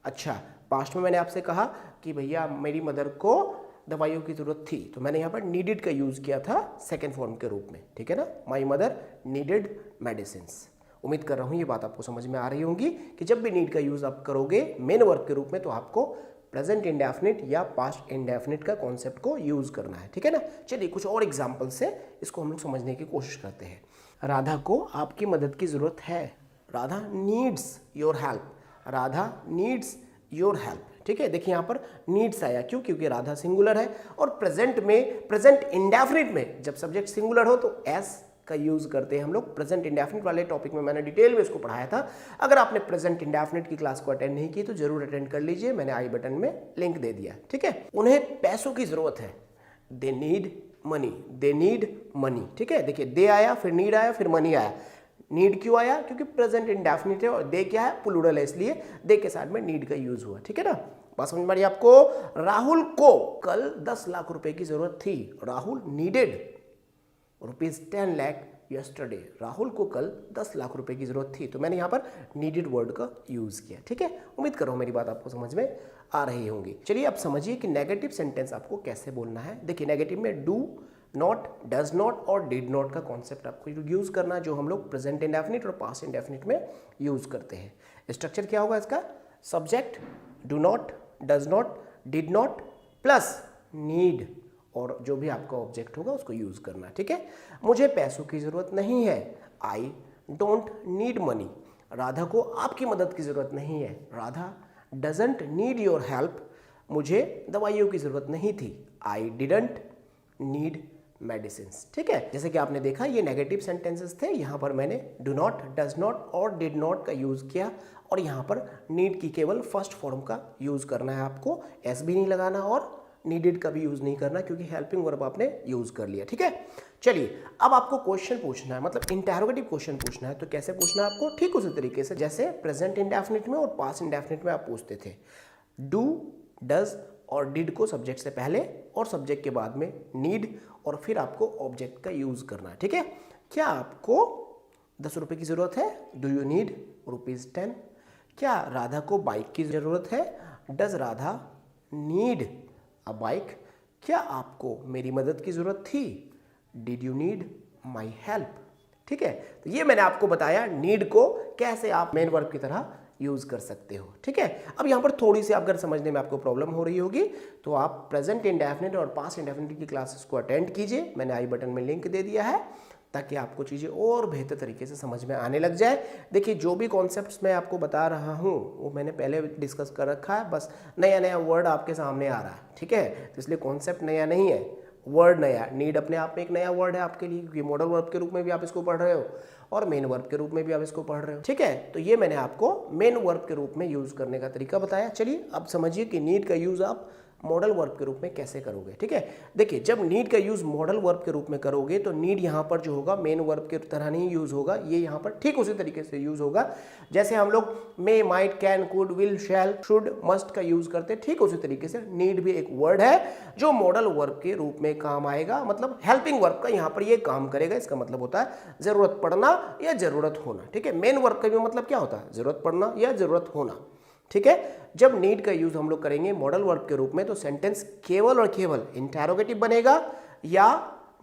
अच्छा, पास्ट में मैंने आपसे कहा कि भैया मेरी मदर को दवाइयों की जरूरत थी, तो मैंने यहाँ पर नीडेड का यूज किया था सेकेंड फॉर्म के रूप में। ठीक है ना, माई मदर नीडेड मेडिसिन्स। उम्मीद कर रहा हूँ ये बात आपको समझ में आ रही होगी कि जब भी नीड का यूज आप करोगे मेन वर्ब के रूप में तो आपको प्रेजेंट इंडेफिनिट या पास्ट इंडेफिनिट का कॉन्सेप्ट को यूज करना है। ठीक है ना, चलिए कुछ और एग्जांपल से इसको हम लोग समझने की कोशिश करते हैं। राधा को आपकी मदद की जरूरत है, Radha needs your help, Radha needs your help. ठीक है, देखिए यहाँ पर नीड्स आया, क्यों? क्योंकि राधा सिंगुलर है, और प्रेजेंट में प्रेजेंट इंडेफिनिट में जब सब्जेक्ट सिंगुलर हो तो एस का यूज करते हैं हम लोग। प्रेजेंट इंडेफिनिट वाले टॉपिक में मैंने डिटेल में इसको पढ़ाया था। अगर आपने प्रेजेंट इंडेफिनिट की क्लास को अटेंड नहीं की तो जरूर अटेंड कर लीजिए, मैंने आई बटन में लिंक दे दिया। ठीक है, उन्हें पैसों की जरूरत है, they need money, they need money. ठीक है, देखिए दे आया, फिर नीड आया, फिर मनी आया। नीड क्यों आया? क्योंकि प्रेजेंट इंडेफिनिट है और दे क्या है? प्लूरल है, इसलिए दे के साथ में नीड का यूज हुआ। ठीक है ना, बात समझ में आ रही है आपको? राहुल को कल 10 लाख रुपए की जरूरत थी, राहुल नीडेड ₹10 लाख यस्टरडे। राहुल को कल 10 लाख रुपए की जरूरत थी, तो मैंने यहाँ पर नीडेड वर्ड का यूज किया। ठीक है, उम्मीद कर रहा हूँ मेरी बात आपको समझ में आ रही होंगी। चलिए अब समझिए कि नेगेटिव सेंटेंस आपको कैसे बोलना है। देखिए नेगेटिव में डू नॉट, डज नॉट और डिड नॉट का कॉन्सेप्ट आपको यूज करना है, जो हम लोग प्रेजेंट इंडेफिनिट और पास्ट इंडेफिनिट में यूज करते हैं। स्ट्रक्चर क्या होगा इसका? Subject do not, does not, did not plus need, और जो भी आपका ऑब्जेक्ट होगा उसको यूज करना। ठीक है, मुझे पैसों की जरूरत नहीं है, I don't need money. Radha को आपकी मदद की जरूरत नहीं है, Radha doesn't need your help. मुझे दवाइयों की जरूरत नहीं थी, आई डिडंट नीड मेडिसिन्स। ठीक है, जैसे कि आपने देखा ये नेगेटिव सेंटेंसेस थे। यहाँ पर मैंने डू नॉट, डज नॉट और डिड नॉट का यूज किया, और यहाँ पर नीड की केवल फर्स्ट फॉर्म का यूज करना है आपको, एस भी नहीं लगाना और नीडेड का भी यूज नहीं करना, क्योंकि हेल्पिंग वर्ब आपने यूज कर लिया। ठीक है, चलिए अब आपको क्वेश्चन पूछना है, मतलब इंटरोगेटिव क्वेश्चन पूछना है। तो कैसे पूछना है आपको? ठीक उसी तरीके से जैसे प्रेजेंट इंडेफिनिट में और पास्ट इंडेफिनिट में आप पूछते थे। डू, डज और डिड को सब्जेक्ट से पहले और सब्जेक्ट के बाद में नीड, और फिर आपको ऑब्जेक्ट का यूज करना है। ठीक है, क्या आपको 10 रुपए की जरूरत है? Do you need ₹10? क्या राधा को बाइक की जरूरत है? Does Radha need a bike? क्या आपको मेरी मदद की जरूरत थी? Did you need my help? ठीक है, तो ये मैंने आपको बताया नीड को कैसे आप मेन वर्ब की तरह यूज कर सकते हो। ठीक है, अब यहाँ पर थोड़ी सी अगर समझने में आपको प्रॉब्लम हो रही होगी तो आप प्रेजेंट इंडेफिनिट और पास्ट इंडेफिनिट की क्लासेस को अटेंड कीजिए, मैंने आई बटन में लिंक दे दिया है, ताकि आपको चीज़ें और बेहतर तरीके से समझ में आने लग जाए। देखिए जो भी कॉन्सेप्ट्स मैं आपको बता रहा हूँ वो मैंने पहले डिस्कस कर रखा है, बस नया नया वर्ड आपके सामने आ रहा है। ठीक है, तो इसलिए कॉन्सेप्ट नया नहीं है, वर्ड नया। नीड अपने आप में एक नया वर्ड है आपके लिए, क्योंकि मॉडल वर्ब के रूप में भी आप इसको पढ़ रहे हो और मेन वर्ब के रूप में भी आप इसको पढ़ रहे हो। ठीक है, तो ये मैंने आपको मेन वर्ब के रूप में यूज करने का तरीका बताया। चलिए अब समझिए कि नीड का यूज आप मॉडल वर्ब के रूप में कैसे करोगे, ठीक है। देखिए जब नीड का यूज मॉडल वर्ब के रूप में करोगे तो नीड यहाँ पर जो होगा मेन वर्ब के तरह नहीं यूज होगा, ये यहाँ पर ठीक उसी तरीके से यूज होगा जैसे हम लोग may, might, can, could, will, shall, should, must का यूज करते हैं, ठीक उसी तरीके से नीड भी एक वर्ड है जो मॉडल वर्ब के रूप में काम आएगा, मतलब हेल्पिंग वर्ब का यहाँ पर ये काम करेगा। इसका मतलब होता है जरूरत पड़ना या जरूरत होना, ठीक है। मेन वर्ब का भी मतलब क्या होता है, जरूरत पड़ना या जरूरत होना, ठीक है। जब नीड का यूज हम लोग करेंगे मॉडल वर्ब के रूप में तो सेंटेंस केवल और केवल इंटरोगेटिव बनेगा या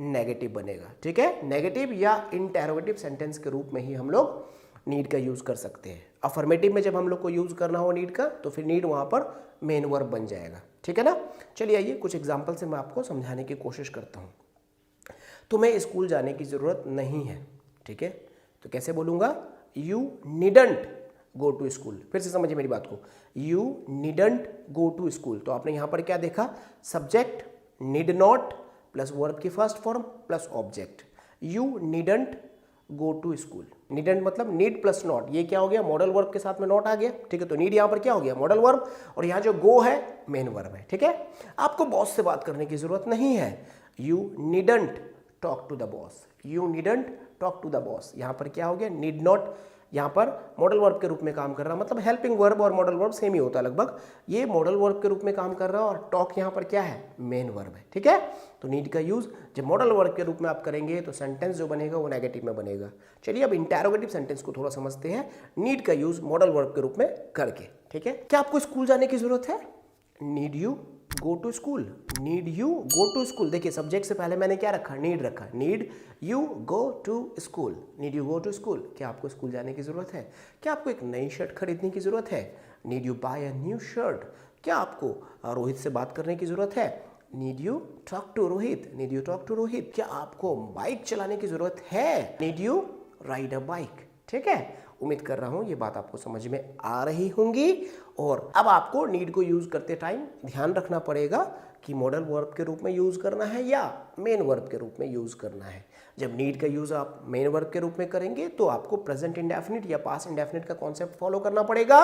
नेगेटिव बनेगा, ठीक है। नेगेटिव या इंटरोगेटिव सेंटेंस के रूप में ही हम लोग नीड का यूज कर सकते हैं। अफर्मेटिव में जब हम लोग को यूज करना हो नीड का तो फिर नीड वहां पर मेन वर्ब बन जाएगा, ठीक है ना। चलिए आइए कुछ एग्जाम्पल से मैं आपको समझाने की कोशिश करता हूँ। तुम्हें स्कूल जाने की जरूरत नहीं है, ठीक है, तो कैसे बोलूंगा, you needn't go to school. फिर से समझिए मेरी बात को, you needn't go to school. तो आपने यहां पर क्या देखा, subject need not plus verb की first form plus object, you needn't go to school. Needn't मतलब नीड प्लस नॉट, ये क्या हो गया, मॉडल वर्ब के साथ में नॉट आ गया, ठीक है। तो नीड यहां पर क्या हो गया, मॉडल वर्ब, और यहां जो गो है मेन वर्ब है, ठीक है। आपको बॉस से बात करने की जरूरत नहीं है, you needn't talk to the boss, you needn't talk to the boss. यहां पर क्या हो गया, नीड नॉट यहाँ पर मॉडल वर्ब के रूप में काम कर रहा है, मतलब हेल्पिंग वर्ब और मॉडल वर्ब सेम ही होता है लगभग, ये मॉडल वर्ब के रूप में काम कर रहा है और टॉक यहाँ पर क्या है, मेन वर्ब है, ठीक है। तो नीड का यूज जब मॉडल वर्ब के रूप में आप करेंगे तो सेंटेंस जो बनेगा वो नेगेटिव में बनेगा। चलिए अब इंटरोगेटिव सेंटेंस को थोड़ा समझते हैं नीड का यूज मॉडल वर्ब के रूप में करके, ठीक है। क्या आपको स्कूल जाने की जरूरत है, need you go to school, need you go to school. देखिए सब्जेक्ट से पहले मैंने क्या रखा, नीड रखा, need you go to school, need you go to school. क्या आपको स्कूल जाने की जरूरत है, क्या आपको एक नई शर्ट खरीदने की जरूरत है, need you buy a new shirt. क्या आपको रोहित से बात करने की जरूरत है, need you talk to Rohit, need you talk to Rohit. क्या आपको बाइक चलाने की जरूरत है, need you ride a bike, ठीक है। उम्मीद कर रहा हूं ये बात आपको समझ में आ रही होंगी। और अब आपको नीड को यूज करते टाइम ध्यान रखना पड़ेगा कि मॉडल वर्ब के रूप में यूज करना है या मेन वर्ब के रूप में यूज करना है। जब नीड का यूज आप मेन वर्ब के रूप में करेंगे तो आपको प्रेजेंट इंडेफिनिट या पास्ट इंडेफिनिट का कॉन्सेप्ट फॉलो करना पड़ेगा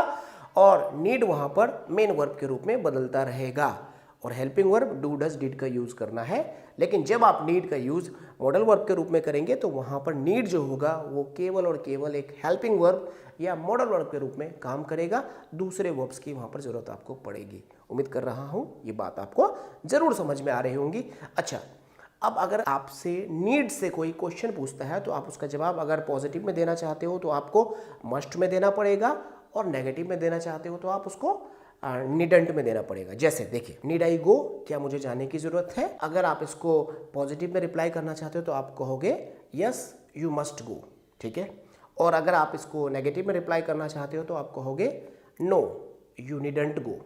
और नीड वहां पर मेन वर्ब के रूप में बदलता रहेगा और helping verb do does did का यूज करना है। लेकिन जब आप नीड का यूज मॉडल वर्ब के रूप में करेंगे तो वहां पर नीड जो होगा वो केवल और केवल एक हेल्पिंग वर्ब या मॉडल वर्ब के रूप में काम करेगा, दूसरे वर्ब्स की वहां पर जरूरत आपको पड़ेगी। उम्मीद कर रहा हूं ये बात आपको जरूर समझ में आ रही होंगी। अच्छा, अब अगर आपसे नीड से कोई क्वेश्चन पूछता है तो आप उसका जवाब अगर पॉजिटिव में देना चाहते हो तो आपको मस्ट में देना पड़ेगा और नेगेटिव में देना चाहते हो तो आप उसको नीडंट में देना पड़ेगा। जैसे देखिए, नीड आई गो, क्या मुझे जाने की जरूरत है। अगर आप इसको पॉजिटिव में रिप्लाई करना चाहते हो तो आप कहोगे यस यू मस्ट गो, ठीक है। और अगर आप इसको नेगेटिव में रिप्लाई करना चाहते हो तो आप कहोगे नो यू नीडंट गो,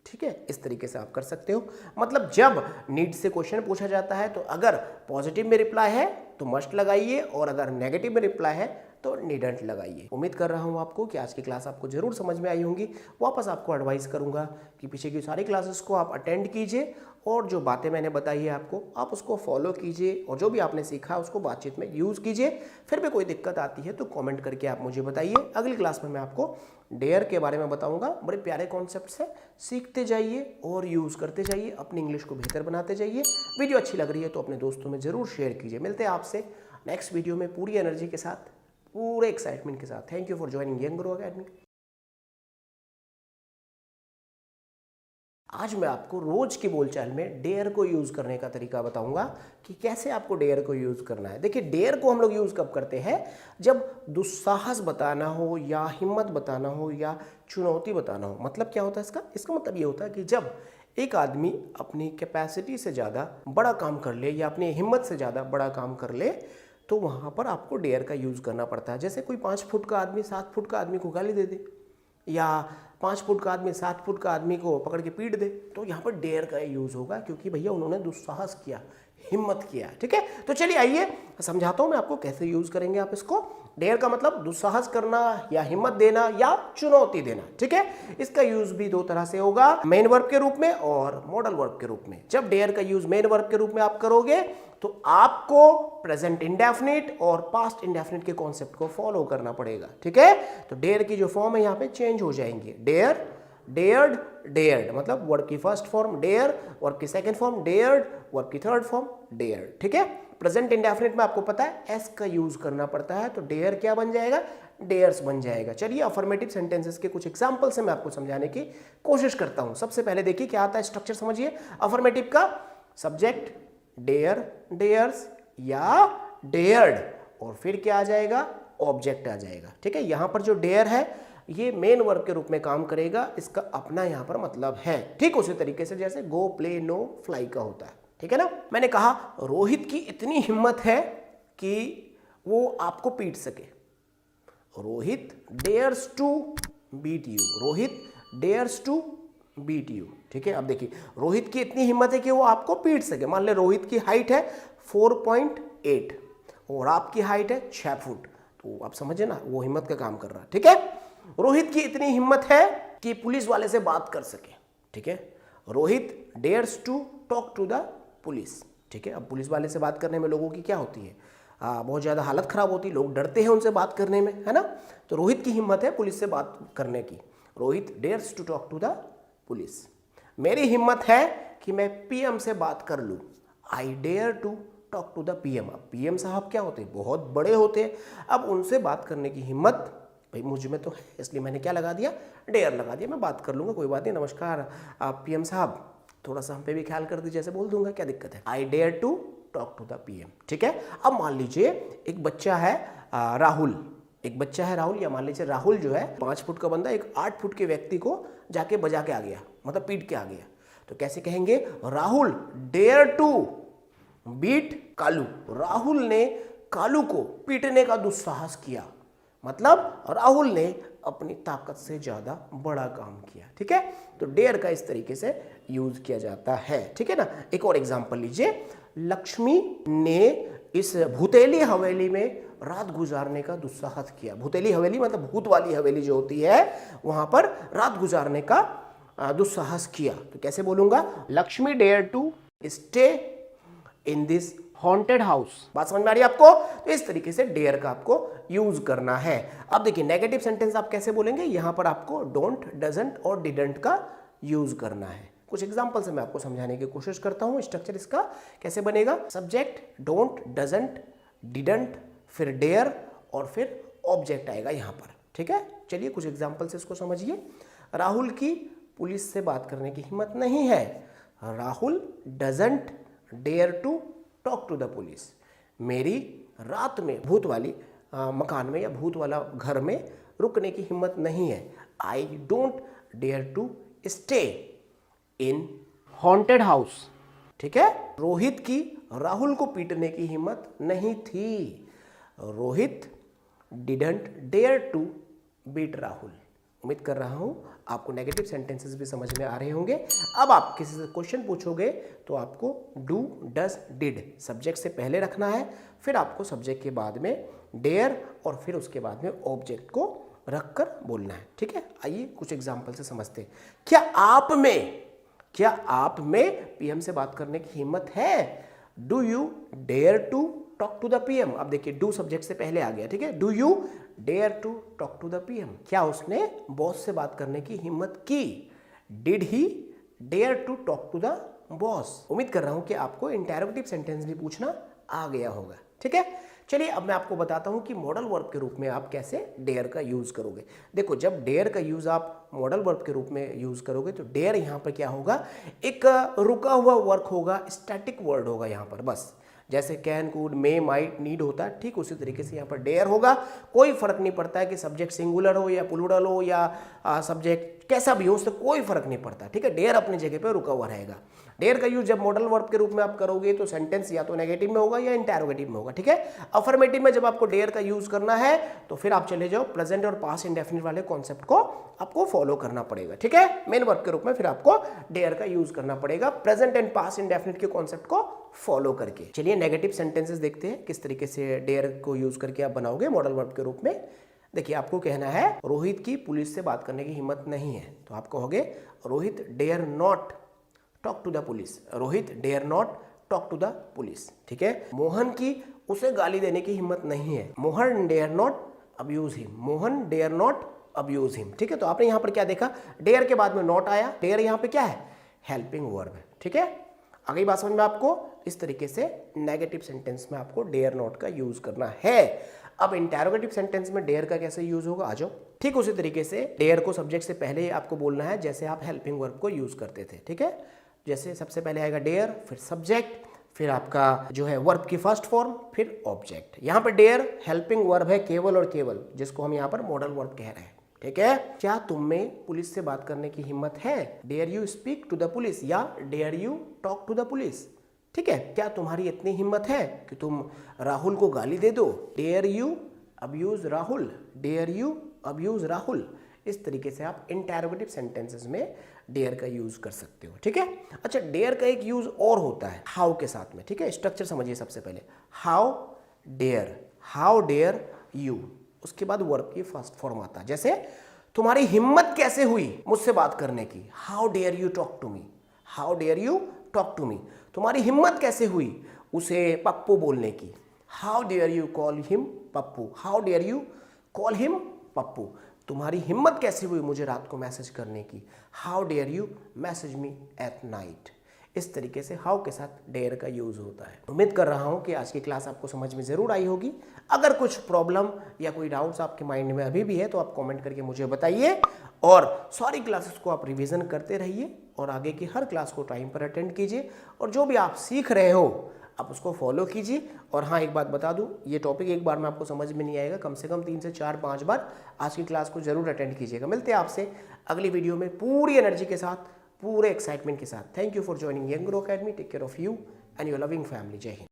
ठीक है। इस तरीके से आप कर सकते हो। मतलब जब नीड से क्वेश्चन पूछा जाता है तो अगर पॉजिटिव में रिप्लाई है तो मस्ट लगाइए और अगर नेगेटिव में रिप्लाई है तो नीडंट लगाइए। उम्मीद कर रहा हूं आपको कि आज की क्लास आपको जरूर समझ में आई होंगी। वापस आपको एडवाइस करूंगा कि पीछे की सारी क्लासेस को आप अटेंड कीजिए और जो बातें मैंने बताई है आपको आप उसको फॉलो कीजिए और जो भी आपने सीखा है उसको बातचीत में यूज़ कीजिए। फिर भी कोई दिक्कत आती है तो कमेंट करके आप मुझे बताइए। अगली क्लास में मैं आपको डेयर के बारे में बताऊंगा। बड़े प्यारे कॉन्सेप्ट्स हैं, सीखते जाइए और यूज़ करते जाइए, अपनी इंग्लिश को बेहतर बनाते जाइए। वीडियो अच्छी लग रही है तो अपने दोस्तों में ज़रूर शेयर कीजिए। मिलते हैं आपसे नेक्स्ट वीडियो में पूरी एनर्जी के साथ, पूरे एक्साइटमेंट के साथ। Thank you for joining Young Grow academy. आज मैं आपको रोज की बोलचाल में डेयर को यूज करने का तरीका बताऊंगा कि कैसे आपको डेयर को यूज करना है। देखिए, डेयर को हम लोग यूज कब करते हैं, जब दुस्साहस बताना हो या हिम्मत बताना हो या चुनौती बताना हो। मतलब क्या होता है इसका मतलब ये होता है कि जब एक आदमी अपनी कैपेसिटी से ज़्यादा बड़ा काम कर ले या अपनी हिम्मत से ज़्यादा बड़ा काम कर ले तो वहाँ पर आपको डेयर का यूज़ करना पड़ता है। जैसे कोई 5 फुट का आदमी 7 फुट का आदमी को गाली दे दे या 5 फुट का आदमी 7 फुट का आदमी को पकड़ के पीट दे, तो यहाँ पर डेयर का यूज़ होगा क्योंकि भैया उन्होंने दुस्साहस किया, हिम्मत किया। ठीक है, तो चलिए आइए समझाता हूँ मैं आपको कैसे यूज़ करेंगे आप इसको। डेयर का मतलब दुस्साहस करना या हिम्मत देना या चुनौती देना। ठीक है, इसका यूज भी दो तरह से होगा, मेन वर्ब के रूप में और मॉडल वर्ब के रूप में। जब डेयर का यूज मेन वर्ब के रूप में आप करोगे तो आपको प्रेजेंट इंडेफिनिट और पास्ट इंडेफिनिट के कॉन्सेप्ट को फॉलो करना पड़ेगा। ठीक है, तो डेयर की जो फॉर्म है यहाँ पे चेंज हो जाएंगे। डेयर डेयर्ड, डेयर्ड मतलब वर्ब की फर्स्ट फॉर्म डेयर, वर्ब की सेकंड फॉर्म डेयर्ड, वर्ब की थर्ड फॉर्म डेयर, ठीक है। प्रेजेंट इंडेफिनिट में आपको पता है एस का यूज करना पड़ता है, तो डेयर क्या बन जाएगा, डेयर्स बन जाएगा। चलिए अफर्मेटिव सेंटेंसेस के कुछ एग्जांपल से मैं आपको समझाने की कोशिश करता हूं। सबसे पहले देखिए क्या आता है, स्ट्रक्चर समझिए। अफर्मेटिव का सब्जेक्ट डेयर, डेयर्स या डेयर्ड, और फिर क्या आ जाएगा, ऑब्जेक्ट आ जाएगा, ठीक है। यहां पर जो डेयर है ये मेन वर्ब के रूप में काम करेगा, इसका अपना यहां पर मतलब है, ठीक उसी तरीके से जैसे गो, प्ले, नो, फ्लाई का होता है, ठीक है ना। मैंने कहा रोहित की इतनी हिम्मत है कि वो आपको पीट सके। Rohit dares to beat you, Rohit dares to beat you, ठीक है। अब देखिए रोहित की इतनी हिम्मत है कि वो आपको पीट सके। मान ले रोहित की हाइट है 4.8 और आपकी हाइट है 6 फुट, तो आप समझे ना वो हिम्मत का काम कर रहा है, ठीक है। रोहित की इतनी हिम्मत है कि पुलिस वाले से बात कर सके, ठीक है। Rohit dares to talk to the police, ठीक है। अब पुलिस वाले से बात करने में लोगों की क्या होती है, बहुत ज़्यादा हालत ख़राब होती है, लोग डरते हैं उनसे बात करने में, है ना। तो रोहित की हिम्मत है पुलिस से बात करने की, Rohit dares to talk to the police. मेरी हिम्मत है कि मैं पीएम से बात कर लूँ, I dare to talk to the PM. अब पीएम साहब क्या होते हैं, बहुत बड़े होते हैं, अब उनसे बात करने की हिम्मत भाई मुझ में तो है, इसलिए मैंने क्या लगा दिया, डेयर लगा दिया। मैं बात कर लूँगा, कोई बात नहीं, नमस्कार आप पीएम साहब, थोड़ा सा हम पे भी ख्याल कर दीजिए, ऐसे बोल दूंगा, क्या दिक्कत है, I dare to talk to the PM, ठीक है। अब मान लीजिए एक बच्चा है राहुल, एक बच्चा है राहुल, या मान लीजिए राहुल जो है 5 फुट का बंदा एक 8 फुट के व्यक्ति को जाके बजा के आ गया, मतलब पीट के आ गया, तो कैसे कहेंगे, Rahul dare to beat Kalu, Rahul ने कालू को पीटने का दुस्साहस किया, मतलब राहुल ने अपनी ताकत से ज्यादा बड़ा काम किया, ठीक है। तो डेयर का इस तरीके से यूज किया जाता है, ठीक है ना। एक और एग्जांपल लीजिए, लक्ष्मी ने इस भूतेली हवेली में रात गुजारने का दुस्साहस किया। भूतेली हवेली मतलब भूत वाली हवेली जो होती है, वहां पर रात गुजारने का दुस्साहस किया, तो कैसे बोलूंगा, Lakshmi dare to stay in this haunted house. बात समझ में आ रही है आपको। तो इस तरीके से डेयर का आपको यूज करना है। अब देखिए नेगेटिव सेंटेंस आप कैसे बोलेंगे, यहां पर आपको डोंट, डजंट और डिडंट का यूज करना है। कुछ एग्जांपल से मैं आपको समझाने की कोशिश करता हूं। स्ट्रक्चर इसका कैसे बनेगा, सब्जेक्ट डोंट, डजंट, डिडंट, फिर डेयर और फिर ऑब्जेक्ट आएगा यहां पर, ठीक है। चलिए कुछ एग्जांपल से इसको समझिए। राहुल की पुलिस से बात करने की हिम्मत नहीं है, Rahul doesn't dare to talk to the police. मेरी रात में भूत वाली मकान में या भूत वाला घर में रुकने की हिम्मत नहीं है, I don't dare to stay in haunted house, ठीक है। रोहित की राहुल को पीटने की हिम्मत नहीं थी, Rohit didn't dare to beat Rahul. उम्मीद कर रहा हूं आपको नेगेटिव सेंटेंसेस भी समझ में आ रहे होंगे। अब आप किसी से क्वेश्चन पूछोगे तो आपको डू, डज, डिड सब्जेक्ट से पहले रखना है, फिर आपको सब्जेक्ट के बाद में डेयर और फिर उसके बाद में ऑब्जेक्ट को रखकर बोलना है, ठीक है। आइए कुछ एग्जांपल से समझते हैं। क्या आप में पीएम से बात करने की हिम्मत है, do you dare to talk to the PM. अब देखिए डू सब्जेक्ट से पहले आ गया, ठीक है। Do you dare to talk to the PM, क्या उसने बॉस से बात करने की हिम्मत की, did he dare to talk to the boss. उम्मीद कर रहा हूं कि आपको इंटरोगेटिव सेंटेंस भी पूछना आ गया होगा, ठीक है। चलिए अब मैं आपको बताता हूं कि मॉडल वर्ब के रूप में आप कैसे डेयर का यूज करोगे। देखो जब डेयर का यूज आप मॉडल वर्ब के रूप में यूज करोगे तो डेयर यहां पर क्या होगा, एक रुका हुआ वर्क होगा, स्टैटिक वर्ड होगा यहां पर, बस जैसे can, could, may, might, need होता है, ठीक उसी तरीके से यहाँ पर डेयर होगा। कोई फर्क नहीं पड़ता है कि सब्जेक्ट सिंगुलर हो या प्लूरल हो या सब्जेक्ट कैसा भी हो, उससे कोई फर्क नहीं पड़ता, ठीक है। डेयर अपनी जगह पे रुका हुआ रहेगा। डेयर का यूज जब मॉडल वर्ब के रूप में आप करोगे तो सेंटेंस या तो नेगेटिव में होगा या इंटरोगेटिव में होगा, ठीक है। अफर्मेटिव में जब आपको डेयर का यूज करना है तो फिर आप चले जाओ प्रेजेंट और पास्ट इंडेफिनिट वाले कॉन्सेप्ट को आपको फॉलो करना पड़ेगा, ठीक है। मेन वर्ब के रूप में फिर आपको डेयर का यूज करना पड़ेगा प्रेजेंट एंड पास्ट इंडेफिनिट के कॉन्सेप्ट को फॉलो करके। चलिए नेगेटिव सेंटेंसेस देखते हैं किस तरीके से डेयर को यूज करके आप बनाओगे मॉडल वर्ब के रूप में। देखिए आपको कहना है रोहित की पुलिस से बात करने की हिम्मत नहीं है, तो आप कहोगे Rohit dare not talk to the police, Rohit dare not talk to the police, ठीक है। मोहन की उसे गाली देने की हिम्मत नहीं है, Mohan dare not abuse him, Mohan dare not abuse him. ठीक है, तो आपने यहाँ पर क्या देखा, डेयर के बाद में नॉट आया, डेयर यहाँ पे क्या है, हेल्पिंग वर्ब है। ठीक है, आ गई बात समझ में आपको। इस तरीके से नेगेटिव सेंटेंस में आपको डेयर नॉट का यूज करना है। अब इंटेरोगेटिव सेंटेंस में डेयर का कैसे यूज होगा, आ जाओ। ठीक उसी तरीके से डेयर को सब्जेक्ट से पहले आपको बोलना है जैसे आप हेल्पिंग वर्ब को यूज करते थे। ठीक है, जैसे सबसे पहले आएगा डेयर, फिर सब्जेक्ट, फिर आपका जो है वर्ब की फर्स्ट फॉर्म, फिर ऑब्जेक्ट। यहाँ पर डेयर हेल्पिंग वर्ब है केवल और केवल, जिसको हम यहाँ पर मॉडल वर्ब कह रहे हैं। ठीक है, क्या तुम में पुलिस से बात करने की हिम्मत है, dare you speak to the police, या dare you talk to the police. ठीक है, क्या तुम्हारी इतनी हिम्मत है कि तुम राहुल को गाली दे दो, dare you abuse Rahul, dare you abuse Rahul. इस तरीके से आप इंटेरोगेटिव सेंटेंसेस में डेयर का यूज कर सकते हो। ठीक है, अच्छा डेयर का एक यूज और होता है हाउ के साथ में। ठीक है, स्ट्रक्चर समझिए सबसे पहले, हाउ डेयर यू, उसके बाद वर्ब की फर्स्ट फॉर्म आता है। जैसे तुम्हारी हिम्मत कैसे हुई मुझसे बात करने की, how dare you talk to me, how dare you talk to me. तुम्हारी हिम्मत कैसे हुई उसे पप्पू बोलने की, how dare you call him Pappu, how dare you call him Pappu. तुम्हारी हिम्मत कैसे हुई मुझे रात को मैसेज करने की, how dare you message me at night. इस तरीके से हाउ के साथ डेयर का यूज होता है। उम्मीद कर रहा हूं कि आज की क्लास आपको समझ में जरूर आई होगी। अगर कुछ प्रॉब्लम या कोई डाउट्स आपके माइंड में अभी भी है तो आप कमेंट करके मुझे बताइए, और सारी क्लासेस को आप रिवीजन करते रहिए और आगे की हर क्लास को टाइम पर अटेंड कीजिए, और जो भी आप सीख रहे हो आप उसको फॉलो कीजिए। और हाँ, एक बात बता दूं, ये टॉपिक एक बार में आपको समझ में नहीं आएगा, कम से कम 3 से 4-5 बार आज की क्लास को जरूर अटेंड कीजिएगा। मिलते हैं आपसे अगली वीडियो में पूरी एनर्जी के साथ, पूरे एक्साइटमेंट के साथ। Thank you for joining Young Grow Academy. Take care of you and your loving family. जय हिंद।